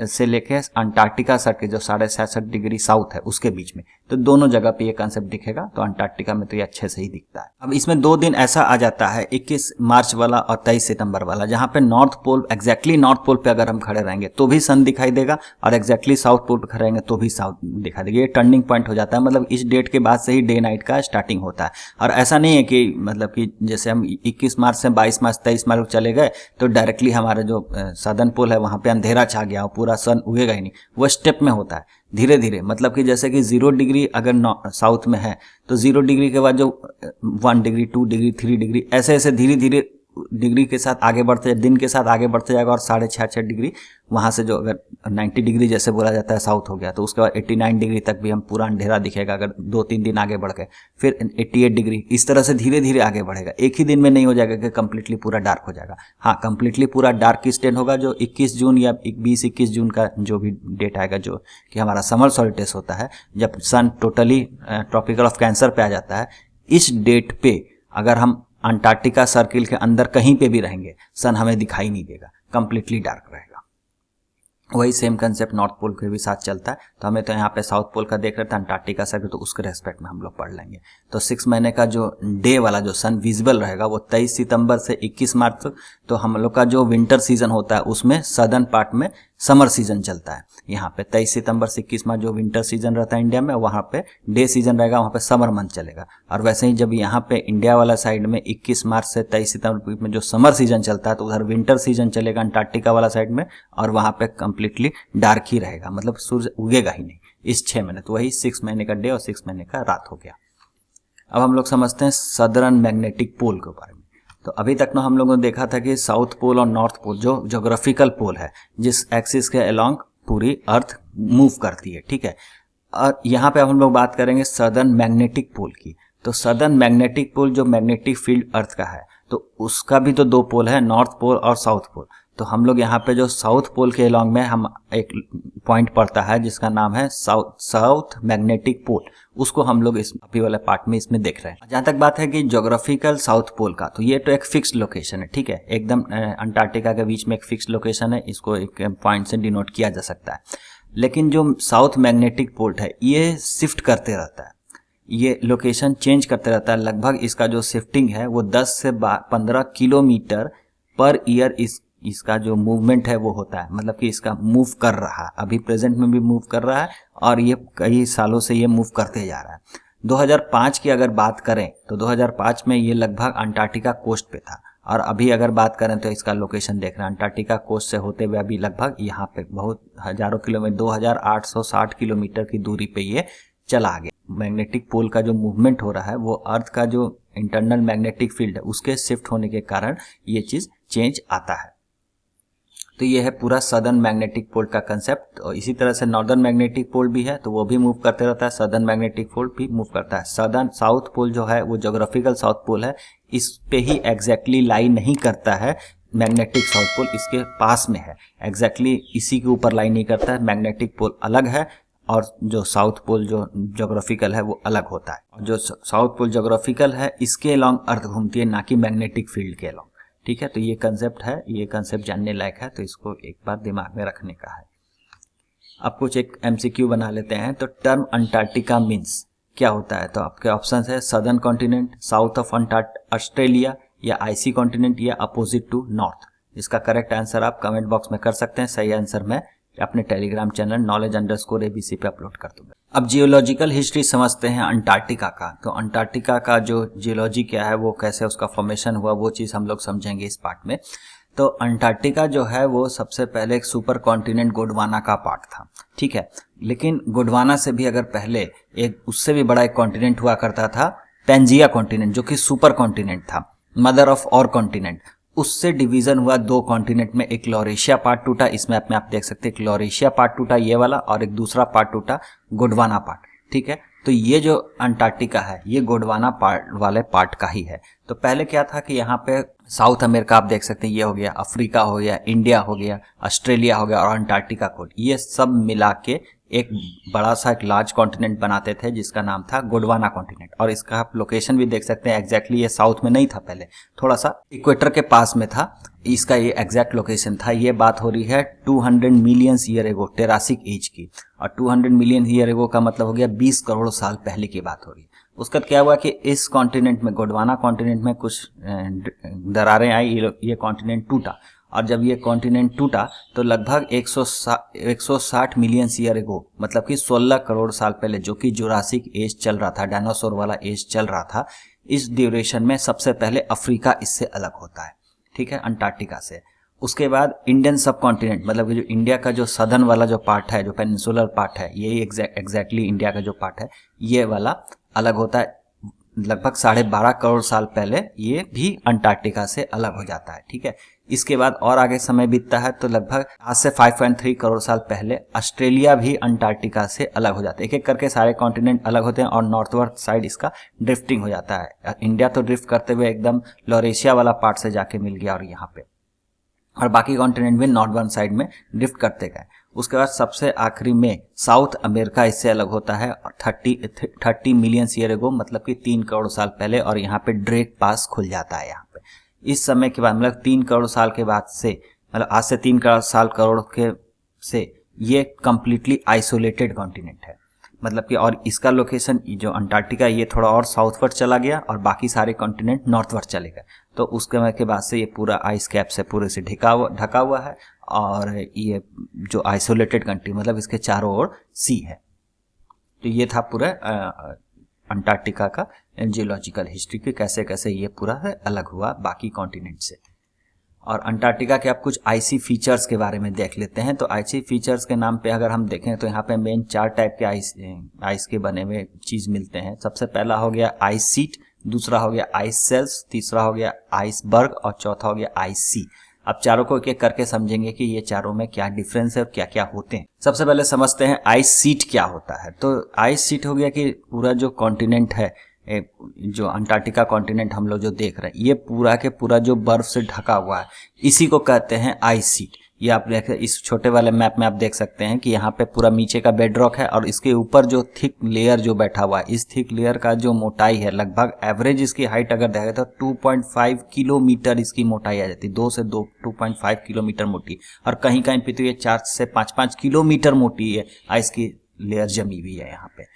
से लेके अंटार्कटिका सर्किल जो 66.5 डिग्री साउथ है उसके बीच में, तो दोनों जगह पे ये कंसेप्ट दिखेगा। तो अंटार्कटिका में तो ये अच्छे से ही दिखता है। अब इसमें 2 दिन ऐसा आ जाता है, 21 मार्च वाला और 23 सितंबर वाला, जहां पे north pole, exactly north pole पे अगर हम खड़े रहेंगे तो भी सन दिखाई देगा, और एग्जैक्टली साउथ पोल पे खड़े रहेंगे तो भी साउथ दिखाई देगा। ये टर्निंग पॉइंट हो जाता है, मतलब इस डेट के बाद से ही डे नाइट का स्टार्टिंग होता है। और ऐसा नहीं है कि मतलब कि जैसे हम 21 मार्च से 22 मार्च 23 मार्च चले गए तो डायरेक्टली हमारा जो सदर्न पोल है वहां पे अंधेरा छा गया, पूरा सन उगेगा ही नहीं। वो स्टेप में होता है, धीरे धीरे। मतलब कि जैसे कि 0 डिग्री अगर साउथ में है तो 0 डिग्री के बाद जो 1 डिग्री 2 डिग्री 3 डिग्री ऐसे ऐसे धीरे धीरे डिग्री के साथ आगे बढ़ते, दिन के साथ आगे बढ़ते जाएगा। और 66.5 डिग्री वहाँ से जो अगर 90 डिग्री जैसे बोला जाता है साउथ हो गया, तो उसके बाद 89 डिग्री तक भी हम पूरा अंधेरा दिखेगा अगर 2-3 दिन आगे बढ़ गए। फिर 88 डिग्री, इस तरह से धीरे धीरे आगे बढ़ेगा। एक ही दिन में नहीं हो जाएगा कि कंप्लीटली पूरा डार्क हो जाएगा। हाँ, कंप्लीटली पूरा डार्क किस दिन होगा, जो 21 जून या 20-21 जून का जो भी डेट आएगा, जो कि हमारा समर सॉलिस्टिस होता है, जब सन टोटली ट्रॉपिकल ऑफ कैंसर पे आ जाता है। इस डेट पे अगर हम अंटार्कटिका सर्किल के अंदर कहीं पे भी रहेंगे, सन हमें दिखाई नहीं देगा, कंप्लीटली डार्क रहेगा। वही सेम कंसेप्ट नॉर्थ पोल के भी साथ चलता है। तो हमें तो यहाँ पे साउथ पोल का देख रहे थे, अंटार्कटिका सर्किल, तो उसके रेस्पेक्ट में हम लोग पढ़ लेंगे। तो 6 महीने का जो डे वाला जो सन विजिबल रहेगा वो 23 सितंबर से 21 मार्च तक। तो हम लोग का जो विंटर सीजन होता है उसमें सदर्न पार्ट में समर सीजन चलता है। यहाँ पे 23 सितंबर से 21 मार्च जो विंटर सीजन रहता है इंडिया में, वहाँ पे डे सीजन रहेगा, वहाँ पे समर मंथ चलेगा। और वैसे ही जब यहाँ पे इंडिया वाला साइड में 21 मार्च से 23 सितंबर में जो समर सीजन चलता है, तो उधर विंटर सीजन चलेगा अंटार्कटिका वाला साइड में, और वहाँ पे कंप्लीटली डार्क ही रहेगा, मतलब सूरज उगेगा ही नहीं इस 6 महीने। तो वही 6 महीने का डे और 6 महीने का रात हो गया। अब हम लोग समझते हैं सदर्न मैग्नेटिक पोल के बारे में। तो अभी तक ना हम लोगों ने देखा था कि साउथ पोल और नॉर्थ पोल जो ज्योग्राफिकल पोल है, जिस एक्सिस के अलोंग पूरी अर्थ मूव करती है, ठीक है। और यहाँ पे अब हम लोग बात करेंगे सदर्न मैग्नेटिक पोल की। तो सदर्न मैग्नेटिक पोल जो मैग्नेटिक फील्ड अर्थ का है, तो उसका भी तो 2 पोल है, नॉर्थ पोल और साउथ पोल। तो हम लोग यहाँ पे जो साउथ पोल के अलॉन्ग में हम एक पॉइंट पड़ता है जिसका नाम है साउथ मैग्नेटिक पोल, उसको हम लोग इस अभी वाले पार्ट में इसमें देख रहे हैं। जहाँ तक बात है कि ज्योग्राफिकल साउथ पोल का, तो ये तो एक फिक्स्ड लोकेशन है, ठीक है, एकदम अंटार्कटिका के बीच में एक फिक्स्ड लोकेशन है, इसको एक पॉइंट से डिनोट किया जा सकता है। लेकिन जो साउथ मैग्नेटिक पोल है ये शिफ्ट करते रहता है, ये लोकेशन चेंज करते रहता है। लगभग इसका जो शिफ्टिंग है वो 10 से 15 किलोमीटर पर ईयर इसका जो मूवमेंट है वो होता है, मतलब कि इसका मूव कर रहा है, अभी प्रेजेंट में भी मूव कर रहा है और ये कई सालों से ये मूव करते जा रहा है। 2005 की अगर बात करें तो 2005 में ये लगभग अंटार्कटिका कोस्ट पे था, और अभी अगर बात करें तो इसका लोकेशन देख रहे हैं अंटार्कटिका कोस्ट से होते हुए अभी लगभग यहाँ पे बहुत हजारों किलोमीटर 2860 किलोमीटर की दूरी पे ये चला गया। मैग्नेटिक पोल का जो मूवमेंट हो रहा है वो अर्थ का जो इंटरनल मैग्नेटिक फील्ड है उसके शिफ्ट होने के कारण ये चीज चेंज आता है। तो ये है पूरा सदर्न मैग्नेटिक पोल का कंसेप्ट। और इसी तरह से नॉर्दर्न मैग्नेटिक पोल भी है, तो वो भी मूव करते रहता है, सदर्न मैग्नेटिक पोल भी मूव करता है। सदर्न साउथ पोल जो है वो ज्योग्राफिकल साउथ पोल है, इस पे ही एग्जैक्टली लाई नहीं करता है मैग्नेटिक साउथ पोल, इसके पास में है, एग्जैक्टली इसी के ऊपर लाई नहीं करता है। मैग्नेटिक पोल अलग है और जो साउथ पोल जो ज्योग्राफिकल है वो अलग होता है। जो साउथ पोल ज्योग्राफिकल है इसके अलॉन्ग अर्थ घूमती है, ना कि मैग्नेटिक फील्ड के अलॉन्ग, ठीक है। तो ये कंसेप्ट है, ये कंसेप्ट जानने लायक है, तो इसको एक बार दिमाग में रखने का है। अब कुछ एक एमसीक्यू बना लेते हैं। तो टर्म अंटार्कटिका मीन्स क्या होता है, तो आपके ऑप्शन है southern continent, south of Australia, या आईसी कॉन्टिनेंट, या अपोजिट टू नॉर्थ। इसका करेक्ट आंसर आप कमेंट बॉक्स में कर सकते हैं। सही आंसर मैं अपने टेलीग्राम चैनल knowledge_abc पे अपलोड कर दूंगा। अब जियोलॉजिकल हिस्ट्री समझते हैं अंटार्कटिका का। तो अंटार्कटिका का जो जियोलॉजी क्या है, वो कैसे उसका फॉर्मेशन हुआ, वो चीज़ हम लोग समझेंगे इस पार्ट में। तो अंटार्कटिका जो है वो सबसे पहले एक सुपर कॉन्टिनेंट गोंडवाना का पार्ट था, ठीक है। लेकिन गोंडवाना से भी अगर पहले एक उससे भी बड़ा एक कॉन्टिनेंट हुआ करता था, पेंजिया कॉन्टिनेंट, जो कि सुपर कॉन्टिनेंट था, मदर ऑफ और कॉन्टिनेंट। उससे डिवीजन हुआ दो कॉन्टिनेंट में, एक लॉरेशिया पार्ट टूटा, इसमें अपने आप देख सकते हैं एक लॉरेशिया पार्ट टूटा ये वाला, और एक दूसरा पार्ट टूटा गोंडवाना पार्ट, ठीक है। तो ये जो अंटार्कटिका है ये गोंडवाना पार्ट वाले पार्ट का ही है। तो पहले क्या था कि यहाँ पे साउथ अमेरिका आप देख सकते हैं, ये हो गया, अफ्रीका हो गया, इंडिया हो गया, ऑस्ट्रेलिया हो गया और अंटार्कटिका कोड, ये सब मिला के एक बड़ा सा एक लार्ज कॉन्टिनेंट बनाते थे जिसका नाम था गोंडवाना कॉन्टिनेंट। और इसका आप लोकेशन भी देख सकते हैं, एग्जैक्टली ये साउथ में नहीं था, पहले थोड़ा सा इक्वेटर के पास में था, इसका ये एग्जैक्ट लोकेशन था। ये बात हो रही है 200 मिलियन ईयर एगो, टेरासिक एज की, और 200 मिलियन ईयर एगो का मतलब हो गया 20 करोड़ साल पहले की बात हो रही है। उसका क्या हुआ कि इस कॉन्टिनेंट में, गोंडवाना कॉन्टिनेंट में कुछ दरारें आई, ये कॉन्टिनेंट टूटा, और जब ये कॉन्टिनेंट टूटा तो लगभग 160 मिलियन ईयर एगो, मतलब कि 16 करोड़ साल पहले, जो कि जुरासिक एज चल रहा था, डायनासोर वाला एज चल रहा था, इस ड्यूरेशन में सबसे पहले अफ्रीका इससे अलग होता है, ठीक है, अंटार्कटिका से। उसके बाद इंडियन सब कॉन्टिनेंट, मतलब कि जो इंडिया का जो सदर्न वाला जो पार्ट है, जो पेनिनसुलर पार्ट है, ये एग्जैक्टली इंडिया का जो पार्ट है ये वाला अलग होता है। लगभग 12.5 करोड़ साल पहले ये भी अंटार्कटिका से अलग हो जाता है, ठीक है। इसके बाद और आगे समय बीतता है तो लगभग आज से 5.3 करोड़ साल पहले ऑस्ट्रेलिया भी अंटार्कटिका से अलग हो जाता है। एक एक करके सारे कॉन्टिनेंट अलग होते हैं और नॉर्थवर्ड साइड इसका ड्रिफ्टिंग हो जाता है। इंडिया तो ड्रिफ्ट करते हुए एकदम लॉरेशिया वाला पार्ट से जाके मिल गया और यहाँ पे, और बाकी कॉन्टिनेंट भी नॉर्थवर्ड साइड में ड्रिफ्ट करते गए। उसके बाद सबसे आखिरी में साउथ अमेरिका इससे अलग होता है 30 मिलियन ईयर एगो, मतलब कि 3 करोड़ साल पहले, और यहाँ पे ड्रेक पास खुल जाता है यहाँ पे। इस समय के बाद, मतलब 3 करोड़ साल के बाद से, मतलब आज से 3 करोड़ के से ये कम्प्लीटली आइसोलेटेड कॉन्टिनेंट है, मतलब कि, और इसका लोकेशन जो अंटार्कटिका ये थोड़ा और साउथवर्ड चला गया और बाकी सारे कॉन्टिनेंट नॉर्थवर्ड चले गए। तो उसके के बाद से ये पूरा आइस कैप से पूरे से ढका हुआ है, और ये जो आइसोलेटेड कंट्री, मतलब इसके चारों ओर सी है। तो ये था पूरा अंटार्कटिका का जियोलॉजिकल हिस्ट्री की, कैसे कैसे ये पूरा है अलग हुआ बाकी कॉन्टिनेंट से। और अंटार्कटिका के आप कुछ आइसी फीचर्स के बारे में देख लेते हैं। तो आइसी फीचर्स के नाम पे अगर हम देखें तो यहाँ पे मेन 4 टाइप के आइस के बने हुए चीज मिलते हैं। सबसे पहला हो गया आइस सीट, दूसरा हो गया आइस सेल्स, तीसरा हो गया आइसबर्ग और चौथा हो गया आइस सी। अब चारों को एक एक करके समझेंगे कि ये चारों में क्या डिफरेंस है और क्या क्या होते हैं। सबसे पहले समझते हैं आइस सीट क्या होता है। तो आइस सीट हो गया कि पूरा जो कॉन्टिनेंट है जो अंटार्कटिका कॉन्टिनेंट हम लोग जो देख रहे हैं, ये पूरा के पूरा जो बर्फ से ढका हुआ है, इसी को कहते हैं आइस शीट। ये आप देख इस छोटे वाले मैप में आप देख सकते हैं कि यहाँ पे पूरा नीचे का बेड रॉक है और इसके ऊपर जो थिक लेयर जो बैठा हुआ है, इस थिक लेयर का जो मोटाई है, लगभग एवरेज इसकी हाइट अगर देखा तो 2.5 किलोमीटर इसकी मोटाई आ जाती है। 2.5 किलोमीटर मोटी, और कहीं कहीं पे तो ये 4 से 5 किलोमीटर मोटी है आइस की लेयर जमी हुई है यहाँ पे।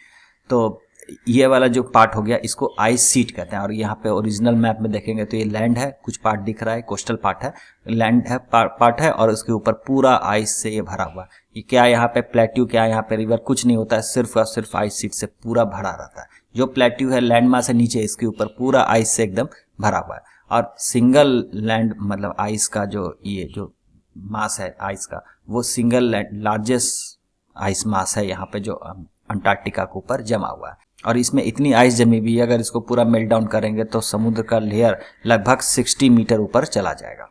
तो ये वाला जो पार्ट हो गया इसको आइस शीट कहते हैं। और यहाँ पे ओरिजिनल मैप में देखेंगे तो ये लैंड है, कुछ पार्ट दिख रहा है, कोस्टल पार्ट है, लैंड है पार्ट है, और उसके ऊपर पूरा आइस से ये भरा हुआ है। ये क्या यहाँ पे प्लेट्यू, क्या यहाँ पे रिवर, कुछ नहीं होता है, सिर्फ और सिर्फ आइस शीट से पूरा भरा रहता है। जो प्लेट्यू है लैंड मास है नीचे, इसके ऊपर पूरा आइस से एकदम भरा हुआ है। और सिंगल लैंड मतलब आइस का जो ये जो मास है आइस का, वो सिंगल लार्जेस्ट आइस मास है यहाँ पे जो अंटार्कटिका के ऊपर जमा हुआ है। और इसमें इतनी आइस जमी हुई है, अगर इसको पूरा मेल्ट डाउन करेंगे तो समुद्र का लेयर लगभग 60 मीटर ऊपर चला जाएगा।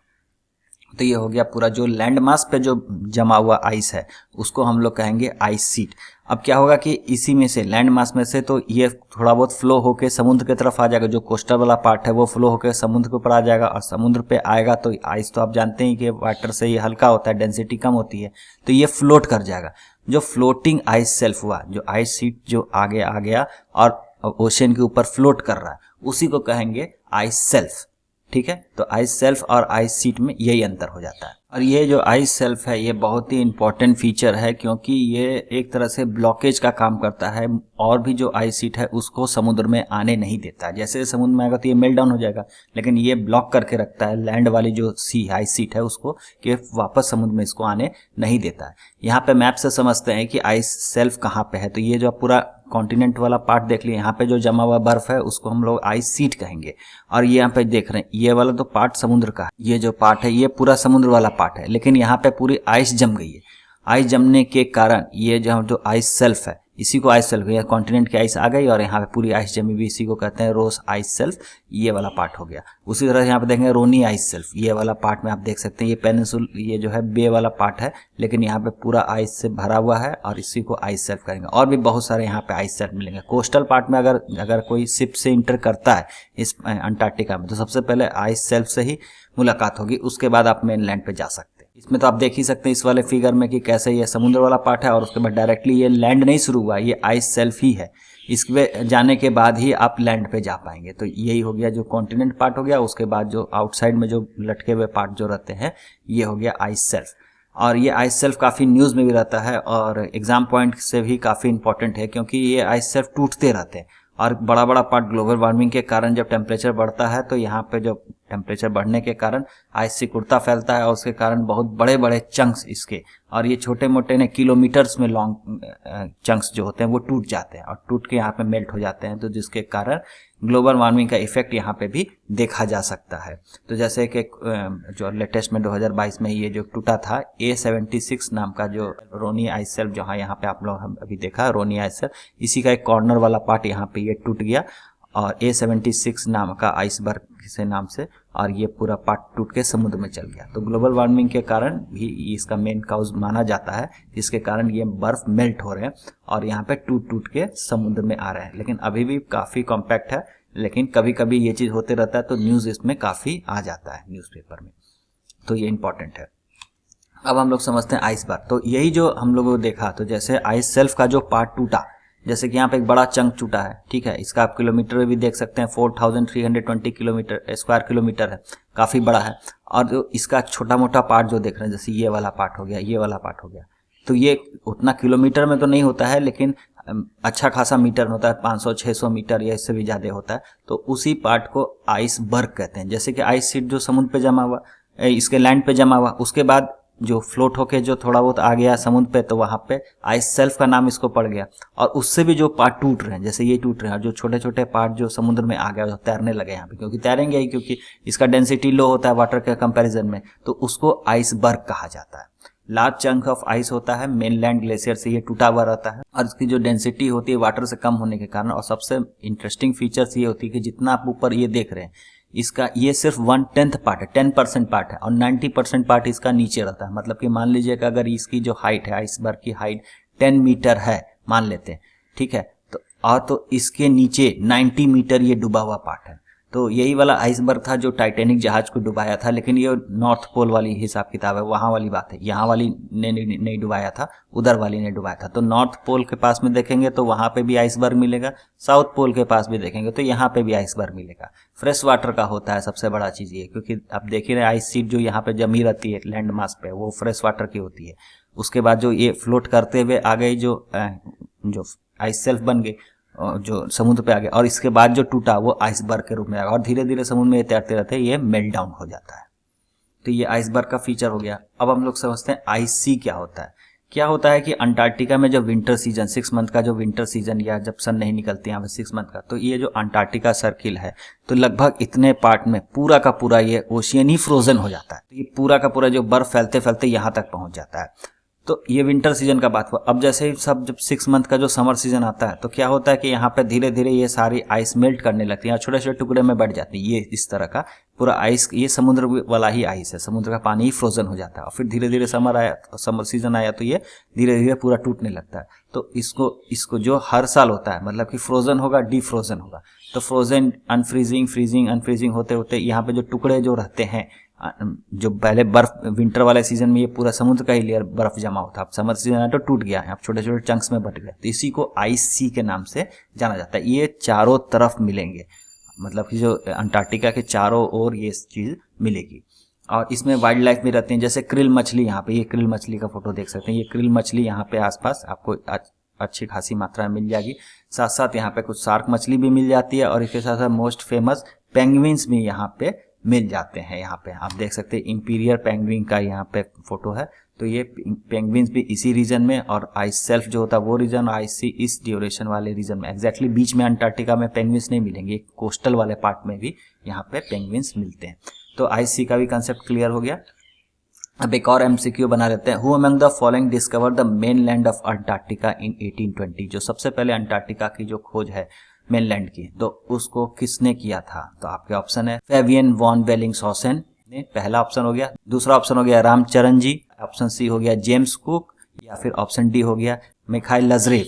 तो ये हो गया पूरा जो लैंड मास पे जो जमा हुआ आइस है, उसको हम लोग कहेंगे आइस शीट। अब क्या होगा कि इसी में से लैंड मास में से तो ये थोड़ा बहुत फ्लो होके समुद्र की तरफ आ जाएगा। जो कोस्टल वाला पार्ट है वो फ्लो होकर समुद्र के ऊपर आ जाएगा, और समुद्र पे आएगा तो आइस तो आप जानते हैं कि वाटर से ये हल्का होता है, डेंसिटी कम होती है, तो ये फ्लोट कर जाएगा। जो फ्लोटिंग आइस सेल्फ हुआ, जो आइस शीट जो आगे आ गया और ओशन के ऊपर फ्लोट कर रहा है, उसी को कहेंगे आइस सेल्फ। ठीक है, तो आइस सेल्फ और आइस शीट में यही अंतर हो जाता है। और ये जो आइस सेल्फ है ये बहुत ही इंपॉर्टेंट फीचर है, क्योंकि ये एक तरह से ब्लॉकेज का काम करता है, और भी जो आइस शीट है उसको समुद्र में आने नहीं देता है। जैसे समुद्र में आएगा तो ये मेल्ट डाउन हो जाएगा, लेकिन ये ब्लॉक करके रखता है लैंड वाली जो आइस शीट है उसको, कि वापस समुद्र में इसको आने नहीं देता है। यहाँ पे मैप से समझते हैं कि आइस सेल्फ कहाँ पे है। तो ये जो पूरा कॉन्टिनेंट वाला पार्ट देख लिए, यहाँ पे जो जमा हुआ बर्फ है उसको हम लोग आइस शीट कहेंगे। और ये यहाँ पे देख रहे हैं ये वाला तो पार्ट समुद्र का है, ये जो पार्ट है ये पूरा समुद्र वाला पार्ट है, लेकिन यहाँ पे पूरी आइस जम गई है। आइस जमने के कारण ये जो आइस सेल्फ है, इसी को आइस सेल्फ, यह कॉन्टिनेंट की आइस आ गई और यहाँ पे पूरी आइस जमी हुई, इसी को कहते हैं रोस आइस सेल्फ। ये वाला पार्ट हो गया। उसी तरह यहाँ पे देखेंगे रोनी आइस सेल्फ, ये वाला पार्ट में आप देख सकते हैं ये पेनिनसुल, ये जो है बे वाला पार्ट है, लेकिन यहाँ पे पूरा आइस से भरा हुआ है, और इसी को आइस सेल्फ करेंगे। और भी बहुत सारे यहाँ पे आइस सेल्फ मिलेंगे। कोस्टल पार्ट में अगर कोई शिप से इंटर करता है इस अंटार्कटिका में, तो सबसे पहले आइस सेल्फ से ही मुलाकात होगी, उसके बाद आप मेन लैंड पे जा सकते हैं। इसमें तो आप देख ही सकते हैं इस वाले फिगर में कि कैसे ये समुद्र वाला पार्ट है, और उसके बाद डायरेक्टली ये लैंड नहीं शुरू हुआ, ये आइस सेल्फ ही है। इसके जाने के बाद ही आप लैंड पे जा पाएंगे। तो यही हो गया जो कॉन्टिनेंट पार्ट हो गया। उसके बाद जो आउटसाइड में जो लटके हुए पार्ट जो रहते हैं, ये हो गया आइस सेल्फ। और ये आइस सेल्फ काफ़ी न्यूज़ में भी रहता है, और एग्जाम पॉइंट से भी काफ़ी इंपॉर्टेंट है, क्योंकि ये आइस सेल्फ टूटते रहते हैं। और बड़ा बड़ा पार्ट ग्लोबल वार्मिंग के कारण जब टेम्परेचर बढ़ता है, तो यहाँ पे जो टेम्परेचर बढ़ने के कारण आइस सिकुड़ता फैलता है, और उसके कारण बहुत बड़े बड़े चंक्स इसके, और ये छोटे मोटे ने किलोमीटर्स में लॉन्ग चंक्स जो होते हैं वो टूट जाते हैं, और टूट के यहाँ पे मेल्ट हो जाते हैं। तो जिसके कारण ग्लोबल वार्मिंग का इफेक्ट यहाँ पे भी देखा जा सकता है। तो जैसे कि जो लेटेस्ट में 2022 में ये जो टूटा था A76 नाम का जो रोनी आइस सेल्फ, जहाँ यहाँ पे आप लोग अभी देखा रोनी आइस सेल्फ, इसी का एक कॉर्नर वाला पार्ट यहाँ पे ये टूट गया, और A76 नाम का आइसबर्ग के नाम से, और ये पूरा पार्ट टूट के समुद्र में चल गया। तो ग्लोबल वार्मिंग के कारण भी इसका मेन काउज माना जाता है, जिसके कारण ये बर्फ मेल्ट हो रहे हैं और यहाँ पे टूट टूट के समुद्र में आ रहे हैं। लेकिन अभी भी काफ़ी कॉम्पैक्ट है, लेकिन कभी कभी ये चीज़ होते रहता है, तो न्यूज़ इसमें काफ़ी आ जाता है न्यूज़पेपर में, तो ये इंपॉर्टेंट है। अब हम लोग समझते हैं आइसबर्ग। तो यही जो हम लोगों को देखा, तो जैसे आइस सेल्फ का जो पार्ट टूटा, जैसे कि यहाँ पे एक बड़ा चंक टूटा है, ठीक है, इसका आप किलोमीटर में भी देख सकते हैं 4320 किलोमीटर स्क्वायर किलोमीटर है, काफ़ी बड़ा है। और जो इसका छोटा मोटा पार्ट जो देख रहे हैं, जैसे ये वाला पार्ट हो गया, ये वाला पार्ट हो गया, तो ये उतना किलोमीटर में तो नहीं होता है, लेकिन अच्छा खासा मीटर में होता है, 500-600 मीटर या इससे भी ज़्यादा होता है। तो उसी पार्ट को आइसबर्ग कहते हैं। जैसे कि आइस शीट जो समुद्र पे जमा हुआ, इसके लैंड पे जमा हुआ, उसके बाद जो फ्लोट होके जो थोड़ा बहुत आ गया समुद्र पे, तो वहाँ पे आइस सेल्फ का नाम इसको पड़ गया। और उससे भी जो पार्ट टूट रहे हैं, जैसे ये टूट रहे हैं, और जो छोटे छोटे पार्ट जो समुद्र में आ गया, जो तैरने लगे यहाँ पे, क्योंकि तैरेंगे ही, क्योंकि इसका डेंसिटी लो होता है वाटर के कंपैरिजन में, तो उसको आइसबर्ग कहा जाता है। लार्ज चंक ऑफ आइस होता है, मेनलैंड ग्लेशियर से ये टूटा हुआ रहता है, और इसकी जो डेंसिटी होती है वाटर से कम होने के कारण, और सबसे इंटरेस्टिंग फीचर्स ये होती है कि जितना आप ऊपर ये देख रहे हैं, इसका ये सिर्फ 1/10 पार्ट है, 10% पार्ट है, और 90% पार्ट इसका नीचे रहता है। मतलब कि मान लीजिए कि अगर इसकी जो हाइट है, आइसबर्ग की हाइट 10 मीटर है मान लेते हैं, ठीक है, तो और तो इसके नीचे 90 मीटर ये डूबा हुआ पार्ट है। तो यही वाला आइसबर्ग था जो टाइटैनिक जहाज को डुबाया था, लेकिन ये नॉर्थ पोल वाली हिसाब किताब है, वहाँ वाली बात है। यहाँ वाली ने नहीं डुबाया था, उधर वाली ने डुबाया था। तो नॉर्थ पोल के पास में देखेंगे तो वहाँ पे भी आइसबर्ग मिलेगा, साउथ पोल के पास भी देखेंगे तो यहाँ पे भी आइसबर्ग मिलेगा। फ्रेश वाटर का होता है, सबसे बड़ा चीज़ ये, क्योंकि आप देख रहे आइस शीट जो यहाँ पे जमी रहती है लैंड मास पे, वो फ्रेश वाटर की होती है। उसके बाद जो ये फ्लोट करते हुए आ गई, जो आइस शेल्फ बन गई, जो समुद्र पे आ गया, और इसके बाद जो टूटा वो आइसबर्ग के रूप में आएगा, और धीरे धीरे समुद्र में तैरते रहते ये मेल्ट डाउन हो जाता है। तो ये आइसबर्ग का फीचर हो गया। अब हम लोग समझते हैं आइस सी क्या होता है। क्या होता है कि अंटार्कटिका में जो विंटर सीजन 6 मंथ का जो विंटर सीजन, या जब सन नहीं निकलती यहाँ पे 6 मंथ का, तो ये जो अंटार्कटिका सर्किल है, तो लगभग इतने पार्ट में पूरा का पूरा ये ओशियन ही फ्रोजन हो जाता है। तो ये पूरा का पूरा जो बर्फ फैलते फैलते यहाँ तक पहुंच जाता है। तो ये विंटर सीजन का बात हुआ। अब जैसे ही जब 6 मंथ का जो समर सीजन आता है, तो क्या होता है कि यहाँ पे धीरे धीरे ये सारी आइस मेल्ट करने लगती है, छोटे छोटे टुकड़े में बढ़ जाती है। ये इस तरह का पूरा आइस, ये समुद्र वाला ही आइस है, समुद्र का पानी ही फ्रोजन हो जाता है। और फिर धीरे धीरे समर सीजन आया तो ये धीरे धीरे पूरा टूटने लगता है। तो इसको जो हर साल होता है, मतलब कि फ्रोजन होगा, डीफ्रोजन होगा। तो फ्रोजन, अनफ्रीजिंग, फ्रीजिंग, अनफ्रीजिंग होते होते यहाँ पे जो टुकड़े जो रहते हैं, जो पहले बर्फ विंटर वाले सीजन में ये पूरा समुद्र का ही लेयर बर्फ जमा होता है, अब समर सीजन आया तो टूट गया है, अब छोटे छोटे चंक्स में बट गया। तो इसी को आइस सी के नाम से जाना जाता है। ये चारों तरफ मिलेंगे, मतलब कि जो अंटार्कटिका के चारों ओर ये चीज मिलेगी। और इसमें वाइल्ड लाइफ भी रहती है, जैसे क्रिल मछली, यहाँ पे ये क्रिल मछली का फोटो देख सकते हैं। ये क्रिल मछली यहाँ पे आसपास आपको अच्छी खासी मात्रा में मिल जाएगी। साथ साथ यहाँ पे कुछ शार्क मछली भी मिल जाती है, और इसके साथ साथ मोस्ट फेमस पेंगुइन्स भी यहाँ पे मिल जाते हैं। यहाँ पे आप देख सकते हैं इंपीरियर पेंगुइन का यहाँ पे फोटो है। तो ये पेंगुइन्स भी इसी रीजन में, और आइस सेल्फ जो होता है वो रीजन, और आइस सी इस ड्यूरेशन वाले रीजन में। एग्जैक्टली बीच में अंटार्कटिका में पेंगुइन्स नहीं मिलेंगे, कोस्टल वाले पार्ट में भी यहाँ पे पेंगुइन्स मिलते हैं। तो आइस सी का भी कंसेप्ट क्लियर हो गया। अब एक और एमसीक्यू बना लेते हैं। Who among the following discover the mainland of Antarctica in 1820। जो सबसे पहले अंटार्कटिका की जो खोज है मेनलैंड की, तो उसको किसने किया था? तो आपके ऑप्शन है फेबियन वॉन बेलिंगशॉसेन ने, पहला ऑप्शन हो गया। दूसरा ऑप्शन हो गया रामचरण जी। ऑप्शन सी हो गया जेम्स कुक, या फिर ऑप्शन डी हो गया मिखाइल लज़रेव।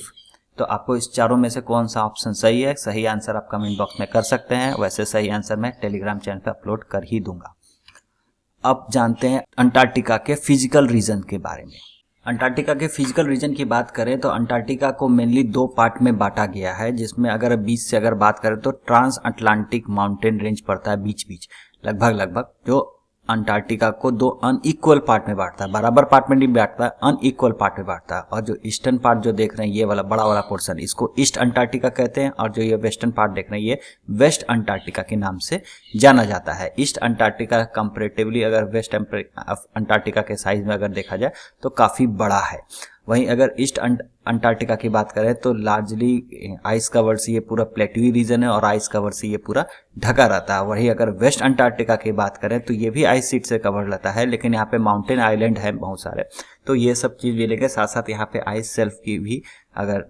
तो आपको इस चारों में से कौन सा ऑप्शन सही है? सही आंसर आप कमेंट बॉक्स में कर सकते हैं, वैसे सही आंसर मैं टेलीग्राम चैनल पर अपलोड कर ही दूंगा। अब जानते हैं अंटार्कटिका के फिजिकल रीजन के बारे में। अंटार्कटिका के फिजिकल रीजन की बात करें तो अंटार्कटिका को मेनली 2 पार्ट में बांटा गया है, जिसमें अगर बीच से अगर बात करें तो ट्रांस अटलांटिक माउंटेन रेंज पड़ता है बीच बीच, लगभग जो अंटार्कटिका को 2 अनइक्वल पार्ट में बांटता है, बराबर पार्ट में नहीं बांटता है, अनइक्वल पार्ट में बांटता है। और जो ईस्टर्न पार्ट जो देख रहे हैं ये वाला बड़ा वाला पोर्शन, इसको ईस्ट अंटार्कटिका कहते हैं, और जो ये वेस्टर्न पार्ट देख रहे हैं ये वेस्ट अंटार्कटिका के नाम से जाना जाता है। ईस्ट अंटार्कटिका कंपेरेटिवली अगर वेस्ट अंटार्कटिका के साइज में अगर देखा जाए तो काफी बड़ा है। वहीं अगर ईस्ट अंटार्कटिका की बात करें तो लार्जली आइस कवर से ये पूरा प्लेट्यू रीजन है, और आइस कवर से ये पूरा ढका रहता है। वहीं अगर वेस्ट अंटार्कटिका की बात करें तो ये भी आइस शीट से कवर रहता है, लेकिन यहाँ पे माउंटेन आइलैंड है बहुत सारे, तो ये सब चीज मिलेंगे। साथ साथ यहाँ पे आइस शेल्फ की भी अगर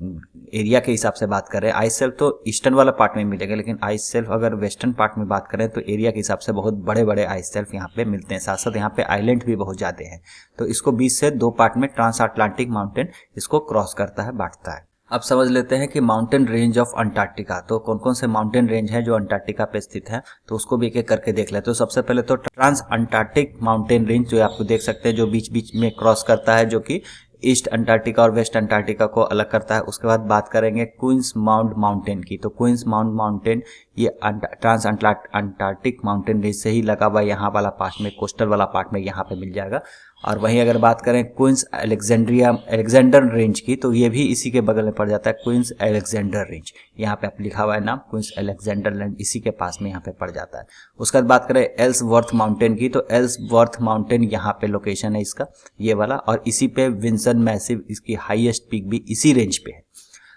एरिया के हिसाब से बात करें, आइस शेल्फ तो ईस्टर्न वाला पार्ट में मिलेगा, लेकिन आइस शेल्फ अगर वेस्टर्न पार्ट में बात करें तो एरिया के हिसाब से बहुत बड़े बड़े आइस शेल्फ यहाँ पे मिलते हैं। साथ साथ यहाँ पे आइलैंड भी बहुत ज्यादा हैं। तो इसको बीच से 2 पार्ट में ट्रांस अटलांटिक माउंटेन इसको क्रॉस करता है, बांटता है। अब समझ लेते हैं कि माउंटेन रेंज ऑफ अंटार्कटिका, तो कौन कौन से माउंटेन रेंज हैं जो अंटार्कटिका पे स्थित है, तो उसको भी एक एक करके देख लेते हैं। तो सबसे पहले तो ट्रांस अंटार्कटिक माउंटेन रेंज जो आपको देख सकते हैं, जो बीच बीच में क्रॉस करता है, जो कि ईस्ट अंटार्कटिका और वेस्ट अंटार्कटिका को अलग करता है। उसके बाद बात करेंगे क्वींस माउंट माउंटेन की, तो क्वींस माउंट माउंटेन ये ट्रांस अंटार्कटिक माउंटेन रेंज से ही लगा हुआ यहाँ वाला पार्ट में, कोस्टल वाला पार्ट में यहाँ पे मिल जाएगा। और वहीं अगर बात करें क्वींस अलेक्जेंडर रेंज की, तो ये भी इसी के बगल में पड़ जाता है, क्वींस अलेक्जेंडर रेंज। यहाँ पे आप लिखा हुआ है नाम क्वींस अलेक्जेंडर रेंज, इसी के पास में यहाँ पे पड़ जाता है। उसके बाद बात करें एल्सवर्थ माउंटेन की, तो एल्सवर्थ माउंटेन यहाँ पे लोकेशन है इसका, ये वाला, और इसी पे विंसन मैसिव, इसकी हाईएस्ट पीक भी इसी रेंज पे है।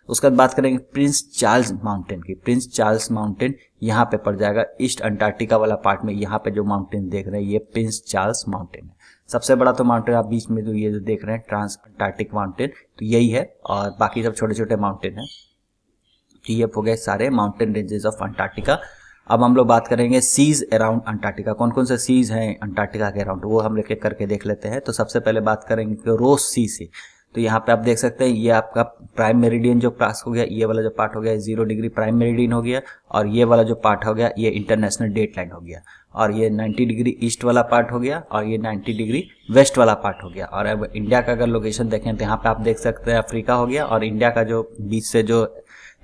उसके बाद बात करेंगे प्रिंस चार्ल्स माउंटेन की, प्रिंस चार्ल्स माउंटेन यहाँ पे पड़ जाएगा ईस्ट अंटार्कटिका वाला पार्ट में। यहाँ पे जो माउंटेन देख रहे हैं ये प्रिंस चार्ल्स माउंटेन है। सबसे बड़ा तो माउंटेन आप बीच में जो ये जो देख रहे हैं ट्रांस अंटार्कटिक माउंटेन, तो यही है, और बाकी सब छोटे छोटे माउंटेन है। तो ये हो गए सारे माउंटेन रेंजेस ऑफ अंटार्कटिका। अब हम लोग बात करेंगे सीज अराउंड अंटार्कटिका, कौन कौन से सीज हैं अंटार्कटिका के अराउंड, वो हम लेके करके देख लेते हैं। तो सबसे पहले बात करेंगे रोस सी से, तो यहाँ पे आप देख सकते हैं ये आपका प्राइम मेरिडियन जो पास हो गया, ये वाला जो पार्ट हो गया 0 डिग्री प्राइम मेरिडियन हो गया, और ये वाला जो पार्ट हो गया ये इंटरनेशनल डेट लाइन हो गया, और ये 90 डिग्री ईस्ट वाला पार्ट हो गया, और ये 90 डिग्री वेस्ट वाला पार्ट हो गया। और अब इंडिया का अगर लोकेशन देखें तो यहाँ पे आप देख सकते हैं अफ्रीका हो गया, और इंडिया का जो बीच से जो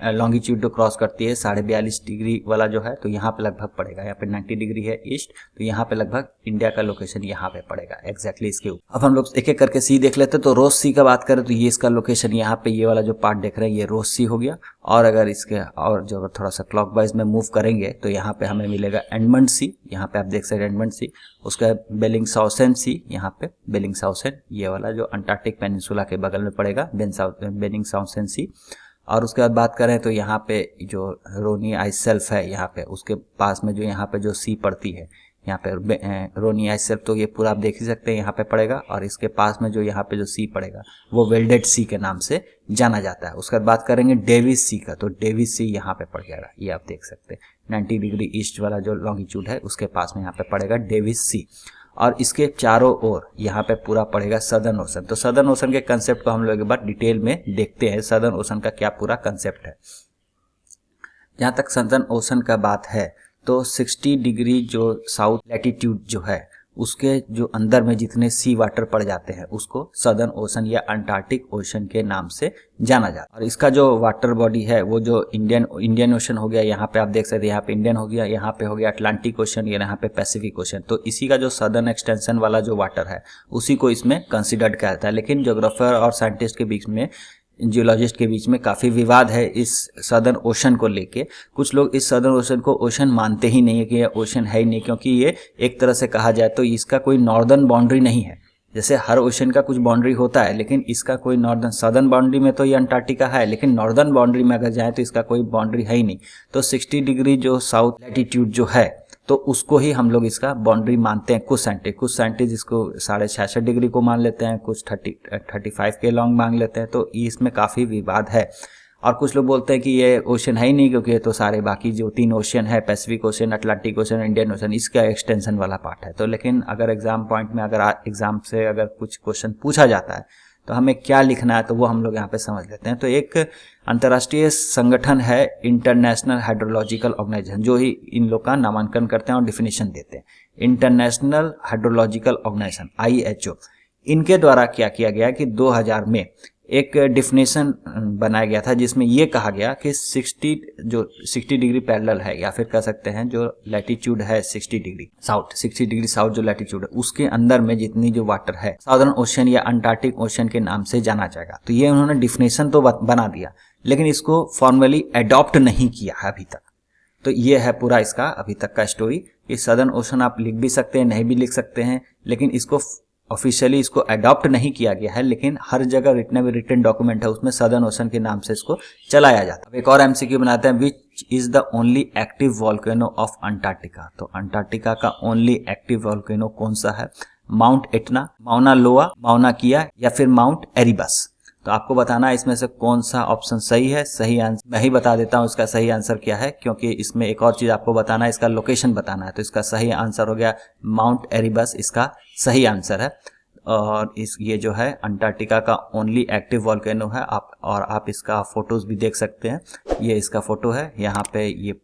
लॉन्गिट्यूड जो क्रॉस करती है 42.5 डिग्री वाला जो है, तो यहाँ पे लगभग पड़ेगा, यहाँ पे 90 डिग्री है ईस्ट, तो यहाँ पे लगभग इंडिया का लोकेशन यहाँ पे पड़ेगा एग्जैक्टली इसके ऊपर। अब हम लोग एक एक करके सी देख लेते हैं। तो रोज सी का बात करें तो ये इसका लोकेशन यहाँ पे, ये वाला जो पार्ट देख रहे हैं ये रोज सी हो गया। और अगर इसके और जो अगर थोड़ा सा क्लॉकवाइज में मूव करेंगे तो यहाँ पे हमें मिलेगा एडमंड सी, यहाँ पे आप देख सकते हैं एडमंड सी, उसका बेलिंगशाउसेन सी, यहाँ पे बेलिंगशाउसेन ये वाला जो अंटार्कटिक पेनिनसुला के बगल में पड़ेगा बेलिंगशाउसेन सी। और उसके बाद बात करें तो यहाँ पे जो रोनी आइस शेल्फ है यहाँ पे, उसके पास में जो यहाँ पे जो सी पड़ती है यहाँ पे रोनी आइस शेल्फ, तो ये पूरा आप देख ही सकते हैं यहाँ पे पड़ेगा। और इसके पास में जो यहाँ पे जो सी पड़ेगा वो वेल्डेड सी के नाम से जाना जाता है। उसके बाद बात करेंगे डेविस सी का, तो डेविस सी यहाँ पे पड़ जाएगा, ये आप देख सकते हैं 90 डिग्री ईस्ट वाला जो लॉन्गिट्यूड है उसके पास में यहाँ पे पड़ेगा डेविस सी। और इसके चारों ओर यहाँ पे पूरा पड़ेगा सदर्न ओशन। तो सदर्न ओशन के कंसेप्ट को हम लोग एक बार डिटेल में देखते हैं, सदर्न ओशन का क्या पूरा कंसेप्ट है। जहाँ तक सदर्न ओशन का बात है तो 60 डिग्री जो साउथ लैटिट्यूड जो है उसके जो अंदर में जितने सी वाटर पड़ जाते हैं उसको सदर्न ओशन या अंटार्कटिक ओशन के नाम से जाना जाता है। और इसका जो वाटर बॉडी है वो जो इंडियन ओशन हो गया, यहाँ पे आप देख सकते हैं यहाँ पे इंडियन हो गया, यहाँ पे हो गया अटलांटिक ओशन, यहाँ पे पैसिफिक ओशन। तो इसी का जो सदर्न एक्सटेंशन वाला जो वाटर है उसी को इसमें कंसिडर्ड किया जाता है। लेकिन ज्योग्राफर और साइंटिस्ट के बीच में, जियोलॉजिस्ट के बीच में काफ़ी विवाद है इस सदर्न ओशन को लेके। कुछ लोग इस सदर्न ओशन को ओशन मानते ही नहीं है कि ये ओशन है ही नहीं, क्योंकि ये एक तरह से कहा जाए तो इसका कोई नॉर्दर्न बाउंड्री नहीं है। जैसे हर ओशन का कुछ बाउंड्री होता है लेकिन इसका कोई नॉर्दर्न, सदर्न बाउंड्री में तो ये अंटार्कटिका है लेकिन नॉर्दर्न बाउंड्री में अगर जाए तो इसका कोई बाउंड्री है ही नहीं। तो 60 डिग्री जो साउथ लैटिट्यूड जो है तो उसको ही हम लोग इसका बाउंड्री मानते हैं। कुछ साइंटिस्ट इसको 66.5 डिग्री को मान लेते हैं, कुछ 35 के लॉन्ग मांग लेते हैं। तो इसमें काफ़ी विवाद है। और कुछ लोग बोलते हैं कि ये ओशन है ही नहीं क्योंकि ये तो सारे बाकी जो 3 ओशन है, Pacific ocean, Atlantic ocean, Indian ocean, इसका एक्सटेंशन वाला पार्ट है। तो लेकिन अगर एग्जाम पॉइंट में अगर एग्जाम से अगर कुछ क्वेश्चन पूछा जाता है तो हमें क्या लिखना है तो वो हम लोग यहाँ पे समझ लेते हैं। तो एक अंतर्राष्ट्रीय संगठन है इंटरनेशनल हाइड्रोलॉजिकल ऑर्गेनाइजेशन, जो ही इन लोग का नामांकन करते हैं और डिफिनीशन देते हैं। इंटरनेशनल हाइड्रोलॉजिकल ऑर्गेनाइजेशन IHO, इनके द्वारा क्या किया गया कि 2000 में एक डिफिनेशन बनाया गया था जिसमें ये कहा गया कि 60 डिग्री पैरेलल है, या फिर कह सकते हैं जो लैटिट्यूड है 60 डिग्री साउथ जो लैटिट्यूड है उसके अंदर में जितनी जो वाटर है साउदर्न ओशन या अंटार्कटिक ओशन के नाम से जाना जाएगा। तो ये उन्होंने डिफिनेशन तो बना दिया लेकिन इसको फॉर्मली एडॉप्ट नहीं किया है अभी तक। तो ये है पूरा इसका अभी तक का स्टोरी कि सदर्न ओशन आप लिख भी सकते हैं, नहीं भी लिख सकते हैं, लेकिन इसको ऑफिशियली इसको अडॉप्ट नहीं किया गया है। लेकिन हर जगह रिटन डॉक्यूमेंट है उसमें सदर्न ओशन के नाम से इसको चलाया जाता है। एक और MCQ बनाते हैं, which is the only active volcano of Antarctica. तो अंटार्कटिका का ओनली एक्टिव वॉल्केनो कौन सा है? माउंट एटना, माउना लोआ, माउना किया या फिर माउंट एरिबस। तो आपको बताना है इसमें से कौन सा ऑप्शन सही है। सही आंसर मैं ही बता देता हूँ इसका सही आंसर क्या है, क्योंकि इसमें एक और चीज आपको बताना है, इसका लोकेशन बताना है। तो इसका सही आंसर हो गया माउंट एरिबस, इसका सही आंसर है। और ये जो है अंटार्कटिका का ओनली एक्टिव वॉल्केनो है। आप इसका फोटोज भी देख सकते हैं। ये इसका फोटो है, यहाँ पे ये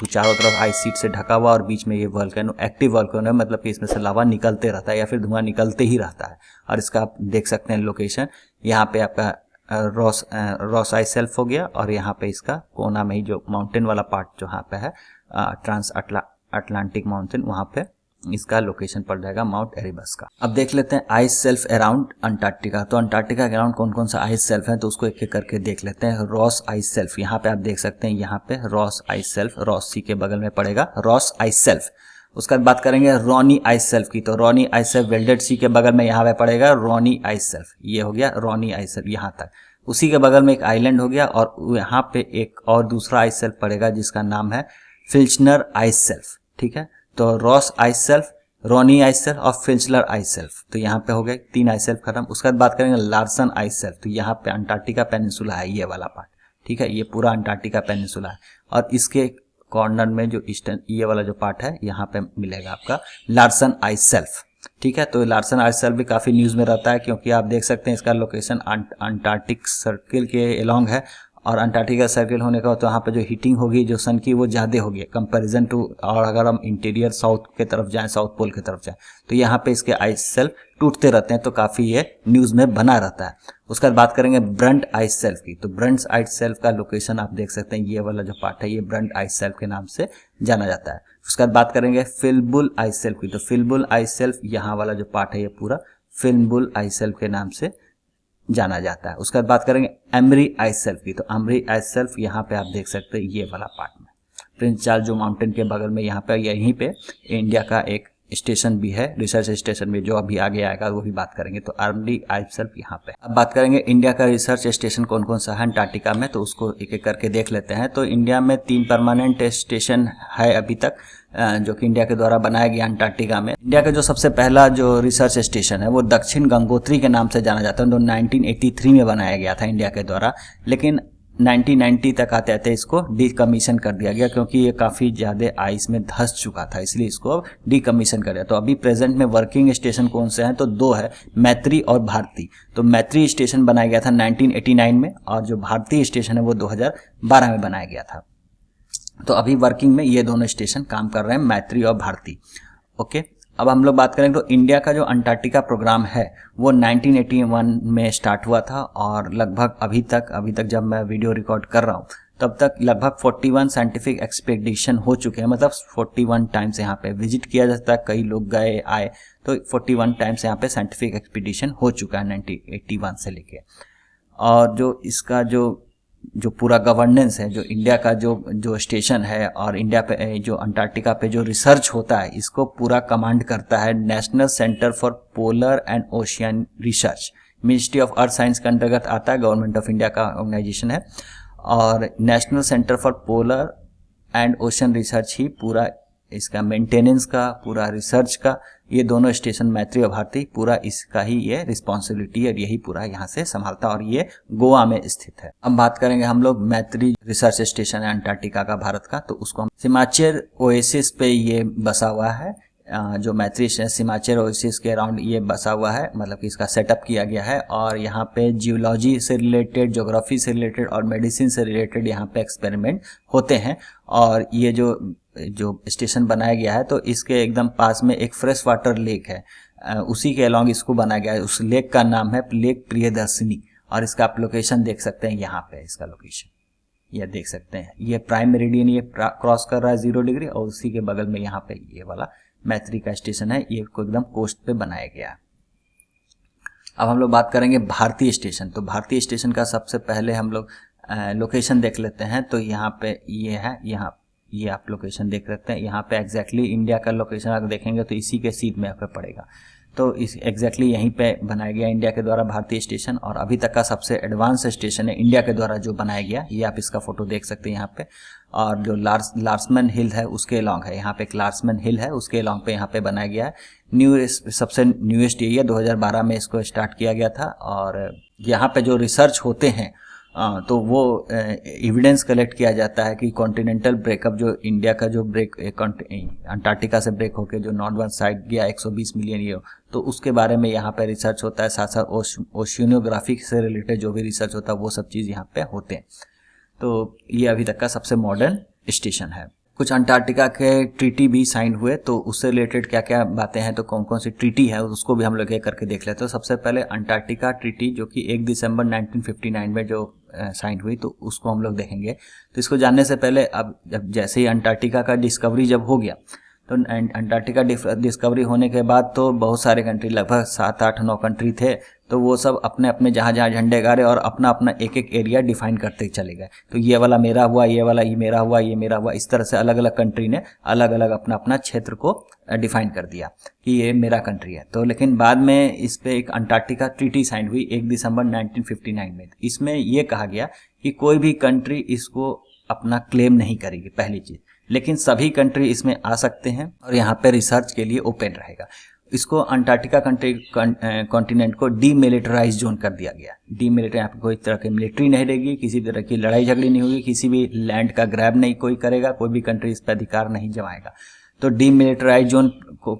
चारों तरफ आइस शीट से ढका हुआ और बीच में ये वॉल्केनो एक्टिव वॉल्केनो है, मतलब कि इसमें से लावा निकलते रहता है या फिर धुआं निकलते ही रहता है। और इसका आप देख सकते हैं लोकेशन, यहाँ पे आपका रॉस आइस शेल्फ हो गया, और यहाँ पे इसका कोना में ही जो माउंटेन वाला पार्ट जो यहाँ पे है ट्रांस अटलांटिक माउंटेन, वहाँ पे इसका लोकेशन पड़ जाएगा माउंट एरिबस का। अब देख लेते हैं आइस शेल्फ अराउंड अंटार्कटिका। तो अंटार्कटिका के अराउंड कौन कौन सा आइस शेल्फ है तो उसको एक एक करके देख लेते हैं। रॉस आइस शेल्फ, यहाँ पे आप देख सकते हैं, यहाँ पे रॉस आइस शेल्फ, रॉस सी के बगल में पड़ेगा रॉस आइस शेल्फ। उसके बाद बात करेंगे रोनी आइस शेल्फ की। तो रोनी आइस शेल्फ वेल्डेड सी के बगल में यहाँ पे पड़ेगा रोनी आइस शेल्फ। ये हो गया रोनी आइस शेल्फ यहाँ तक। उसी के बगल में एक आइलैंड हो गया और यहाँ पे एक और दूसरा आइस शेल्फ पड़ेगा जिसका नाम है फिल्चनर आइस शेल्फ। ठीक है, तो रॉस आइस शेल्फ, रोनी आइस शेल्फ और फिल्चनर आइस शेल्फ। तो यहाँ पे हो गए 3 आइस शेल्फ खत्म। उसके बाद बात करेंगे लार्सन आइस शेल्फ। तो यहाँ पे अंटार्कटिका पेनिनसुला है, ये वाला पार्ट। ठीक है, ये पूरा अंटार्कटिका पेनिनसुला है और इसके कॉर्नर में जो ईस्टर्न ये वाला जो पार्ट है यहाँ पे मिलेगा आपका लार्सन आइस शेल्फ। ठीक है। तो लार्सन आइससेल्फ भी काफ़ी न्यूज़ में रहता है, क्योंकि आप देख सकते हैं इसका लोकेशन अंटार्कटिक सर्किल के अलोंग है, और अंटार्कटिका सर्किल होने का तो यहाँ पे जो हीटिंग होगी जो सन की वो ज़्यादा होगी कंपैरिजन टू, और अगर हम इंटीरियर साउथ के तरफ जाएं, साउथ पोल की तरफ जाएं, तो यहाँ पे इसके आइस सेल्फ टूटते रहते हैं, तो काफ़ी ये न्यूज़ में बना रहता है। उसके बाद बात करेंगे ब्रंट आइस सेल्फ की। तो ब्रंट आइस सेल्फ का लोकेशन आप देख सकते हैं, ये वाला जो पार्ट है ये ब्रंट आइस सेल्फ के नाम से जाना जाता है। उसके बाद बात करेंगे फिल्बुल आइस सेल्फ की। तो फिल्बुल आइस सेल्फ यहाँ वाला जो पार्ट है ये पूरा फिल्बुल आइस सेल्फ के नाम से जाना जाता है। उसके बाद बात करेंगे एमरी आइस सेल्फ की। तो एमरी आइस सेल्फ यहाँ पे आप देख सकते हैं ये वाला पार्ट में प्रिंस चार्ल्स जो माउंटेन के बगल में यहाँ पे, यहीं पे इंडिया का एक स्टेशन भी है, रिसर्च स्टेशन भी, जो अभी आगे आएगा वो भी बात करेंगे। तो एमरी आइस सेल्फ यहाँ पे। अब बात करेंगे इंडिया का रिसर्च स्टेशन कौन कौन सा है अंटार्कटिका में, तो उसको एक एक करके देख लेते हैं। तो इंडिया में 3 परमानेंट स्टेशन है अभी तक, जो कि इंडिया के द्वारा बनाया गया अंटार्कटिका में। इंडिया का जो सबसे पहला जो रिसर्च स्टेशन है वो दक्षिण गंगोत्री के नाम से जाना जाता है, जो 1983 में बनाया गया था इंडिया के द्वारा, लेकिन 1990 तक आते आते इसको डीकमीशन कर दिया गया, क्योंकि ये काफ़ी ज़्यादा आइस में धंस चुका था, इसलिए इसको अब डीकमीशन कर दिया। तो अभी प्रेजेंट में वर्किंग स्टेशन कौन से हैं, तो 2 है, मैत्री और भारती। तो मैत्री स्टेशन बनाया गया था 1989 में, और जो भारती स्टेशन है वो 2012 में बनाया गया था। तो अभी वर्किंग में ये दोनों स्टेशन काम कर रहे हैं, मैत्री और भारती। ओके, अब हम लोग बात करेंगे तो इंडिया का जो अंटार्कटिका प्रोग्राम है वो 1981 में स्टार्ट हुआ था, और लगभग अभी तक जब मैं वीडियो रिकॉर्ड कर रहा हूँ तब तक लगभग 41 साइंटिफिक एक्सपेडिशन हो चुके हैं, मतलब 41 टाइम्स यहाँ पे विजिट किया जाता है, कई लोग गए आए, तो 41 टाइम्स यहाँ पे साइंटिफिक एक्सपेडिशन हो चुका है 1981 से लेके। और जो इसका जो पूरा गवर्नेंस है, जो इंडिया का जो स्टेशन है और इंडिया पे जो अंटार्कटिका पे जो रिसर्च होता है, इसको पूरा कमांड करता है national centre for polar and ocean research. Ministry of earth science के अंतर्गत आता है, गवर्नमेंट ऑफ इंडिया का ऑर्गेनाइजेशन है, और national centre for polar and ocean research ही पूरा इसका मेंटेनेंस का, पूरा रिसर्च का, ये दोनों स्टेशन मैत्री और भारती, पूरा इसका ही ये रिस्पॉन्सिबिलिटी है, और यही पूरा यहाँ से संभालता है, और ये गोवा में स्थित है। अब बात करेंगे हम लोग मैत्री रिसर्च स्टेशन है अंटार्कटिका का भारत का, तो उसको हम सिमाचेर ओएसिस पे ये बसा हुआ है। जो मैत्री सिमाचेर ओएसिस के अराउंड ये बसा हुआ है, मतलब कि इसका सेटअप किया गया है, और यहाँ पे जियोलॉजी से रिलेटेड, ज्योग्राफी से रिलेटेड और मेडिसिन से रिलेटेड यहाँ पे एक्सपेरिमेंट होते हैं। और ये जो स्टेशन बनाया गया है तो इसके एकदम पास में एक फ्रेश वाटर लेक है, उसी के अलॉन्ग इसको बनाया गया है। उस लेक का नाम है लेक प्रियदर्शिनी, और इसका आप लोकेशन देख सकते हैं यहाँ पे, इसका लोकेशन ये देख सकते हैं, ये प्राइम मेरिडियन ये क्रॉस कर रहा है 0 डिग्री, और उसी के बगल में यहाँ पे ये वाला मैत्री का स्टेशन है, ये को एकदम कोस्ट पे बनाया गया है। अब हम लोग बात करेंगे भारतीय स्टेशन। तो भारतीय स्टेशन का सबसे पहले हम लोग लोकेशन देख लेते हैं। तो यहाँ पे ये है, ये आप लोकेशन देख सकते हैं, यहाँ पे एग्जैक्टली इंडिया का लोकेशन अगर देखेंगे तो इसी के सीध में पे पड़ेगा। तो इस एग्जैक्टली यहीं पे बनाया गया इंडिया के द्वारा भारतीय स्टेशन, और अभी तक का सबसे एडवांस स्टेशन है इंडिया के द्वारा जो बनाया गया, ये आप इसका फोटो देख सकते हैं यहाँ पे। और जो लार्समन हिल है उसके अलॉन्ग है, यहाँ पे एक लार्समन हिल है, उसके अलॉन्ग पे यहाँ पे बनाया गया है। सबसे न्यूएस्ट ये 2012 में इसको स्टार्ट किया गया था। और यहाँ पे जो रिसर्च होते हैं तो वो एविडेंस कलेक्ट किया जाता है कि कॉन्टिनेंटल ब्रेकअप, जो इंडिया का जो ब्रेक अंटार्कटिका से ब्रेक होकर जो नॉर्दर्न साइड गया 120 मिलियन ईयर, तो उसके बारे में यहाँ पे रिसर्च होता है। साथ साथ ओशियनोग्राफी से रिलेटेड जो भी रिसर्च होता है वो सब चीज़ यहाँ पे होते हैं। तो ये अभी तक का सबसे मॉडर्न स्टेशन है। कुछ अंटार्कटिका के ट्रीटी भी साइन हुए, तो उससे रिलेटेड क्या क्या बातें हैं, तो कौन कौन सी ट्रीटी है उसको भी हम लोग एक करके देख लेते हैं। तो सबसे पहले अंटार्कटिका ट्रीटी जो कि 1 दिसंबर 1959 में जो साइन हुई, तो उसको हम लोग देखेंगे। तो इसको जानने से पहले अब जैसे ही अंटार्कटिका का डिस्कवरी जब हो गया, तो अंटार्कटिका डिस्कवरी होने के बाद तो बहुत सारे कंट्री, लगभग 7, 8, 9 कंट्री थे, तो वो सब अपने अपने जहाँ जहाँ झंडे गाड़े और अपना अपना एक एक एरिया डिफाइन करते चले गए। तो ये वाला मेरा हुआ, ये वाला ये मेरा हुआ, ये मेरा हुआ, इस तरह से अलग अलग कंट्री ने अलग अलग अपना अपना क्षेत्र को डिफाइन कर दिया कि ये मेरा कंट्री है। तो लेकिन बाद में इस पे एक अंटार्कटिका ट्रीटी साइन हुई 1 दिसंबर 1959 में। इसमें यह कहा गया कि कोई भी कंट्री इसको अपना क्लेम नहीं करेगी, पहली चीज, लेकिन सभी कंट्री इसमें आ सकते हैं और यहाँ पे रिसर्च के लिए ओपन रहेगा। इसको अंटार्कटिका कॉन्टिनेंट को डीमिलिटराइज जोन कर दिया गया। डीमिलिटरी, यहाँ पे कोई तरह की मिलिट्री नहीं रहेगी, किसी तरह की लड़ाई झगड़ी नहीं होगी, किसी भी लैंड का ग्रैब नहीं कोई करेगा, कोई भी कंट्री इस पर अधिकार नहीं जमाएगा। तो डीमिलिटराइज जोन को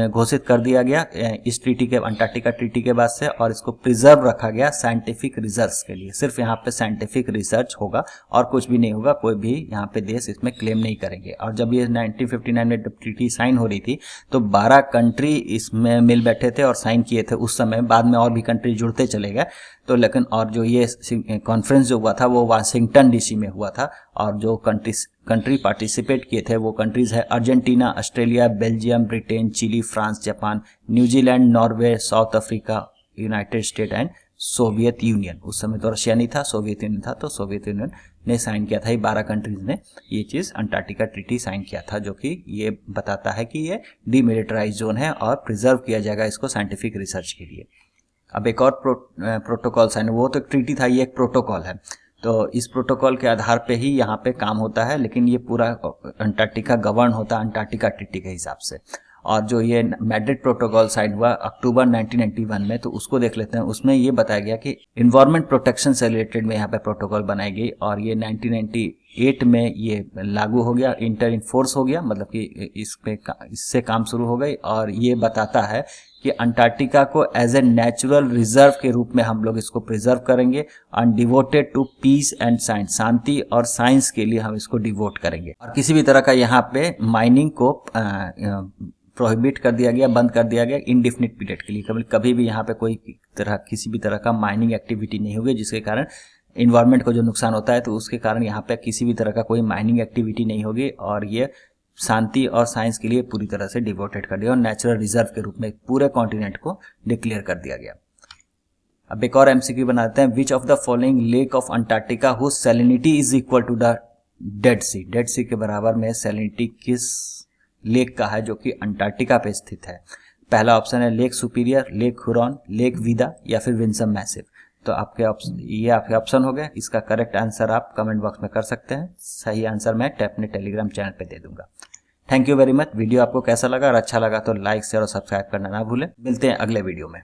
घोषित कर दिया गया इस ट्रीटी के, अंटार्कटिका ट्रीटी के बाद से, और इसको प्रिजर्व रखा गया साइंटिफिक रिसर्च के लिए। सिर्फ यहाँ पे साइंटिफिक रिसर्च होगा और कुछ भी नहीं होगा, कोई भी यहाँ पे देश इसमें क्लेम नहीं करेंगे। और जब ये 1959 में ट्रीटी साइन हो रही थी तो 12 कंट्री इसमें मिल बैठे थे और साइन किए थे उस समय। बाद में और भी कंट्री जुड़ते चले गए तो, लेकिन और जो ये कॉन्फ्रेंस जो हुआ था वो वाशिंगटन डीसी में हुआ था, और जो कंट्री पार्टिसिपेट किए थे वो कंट्रीज है Argentina, Australia, Belgium, Britain, Chile, France, Japan, New Zealand, Norway, South Africa, United State and Soviet Union. उस समय तो रशिया नहीं था, सोवियत यूनियन था, तो सोवियत यूनियन ने साइन किया था। ये 12 कंट्रीज ने ये चीज़ अंटार्कटिका ट्रीटी साइन किया था, जो कि ये बताता है कि ये डीमिलिटराइज जोन है और प्रिजर्व किया जाएगा इसको साइंटिफिक रिसर्च के लिए। अब एक और प्रोटोकॉल साइन, वो तो ट्रीटी था, ये एक प्रोटोकॉल है। तो इस प्रोटोकॉल के आधार पे ही यहाँ पे काम होता है, लेकिन ये पूरा अंटार्कटिका गवर्न होता है अंटार्कटिका ट्रीटी के हिसाब से। और जो ये मैड्रिड प्रोटोकॉल साइन हुआ अक्टूबर 1991 में, तो उसको देख लेते हैं। उसमें ये बताया गया कि इन्वायरमेंट प्रोटेक्शन से रिलेटेड में यहाँ पे प्रोटोकॉल बनाई गई, और ये 1998 में ये लागू हो गया, इंटर इन फोर्स हो गया, मतलब कि इससे काम शुरू हो गई। और ये बताता है कि अंटार्कटिका को एज ए नेचुरल रिजर्व के रूप में हम लोग इसको प्रिजर्व करेंगे, and devoted to peace and science, शांति और साइंस के लिए हम इसको डिवोट करेंगे। और किसी भी तरह का यहाँ पे माइनिंग को प्रोहिबिट कर दिया गया, बंद कर दिया गया इंडेफिनिट पीरियड के लिए। कभी भी यहाँ पे कोई किसी भी तरह का माइनिंग एक्टिविटी नहीं होगी, जिसके कारण इन्वायरमेंट को जो नुकसान होता है, तो उसके कारण यहाँ पे किसी भी तरह का कोई माइनिंग एक्टिविटी नहीं होगी, और ये शांति और साइंस के लिए पूरी तरह से डिवोटेड कर दिया और नेचुरल रिजर्व के रूप में पूरे कॉन्टिनेंट को डिक्लेयर कर दिया गया। अब एक और एमसीक्यू बनाते हैं, which of the following lake of Antarctica whose salinity is equal to the Dead Sea. Dead Sea के बराबर में सैलिनिटी किस लेक का है जो कि अंटार्कटिका पे स्थित है? पहला ऑप्शन है lake superior, lake Huron, lake विदा या फिर विंसम मैसिव। तो आपके ऑप्शन हो गए। इसका करेक्ट आंसर आप कमेंट बॉक्स में कर सकते हैं। सही आंसर मैं अपने टेलीग्राम चैनल पे दे दूंगा। Thank you very much. Video आपको कैसा लगा? और अच्छा लगा तो लाइक शेयर और सब्सक्राइब करना ना भूलें। मिलते हैं अगले वीडियो में।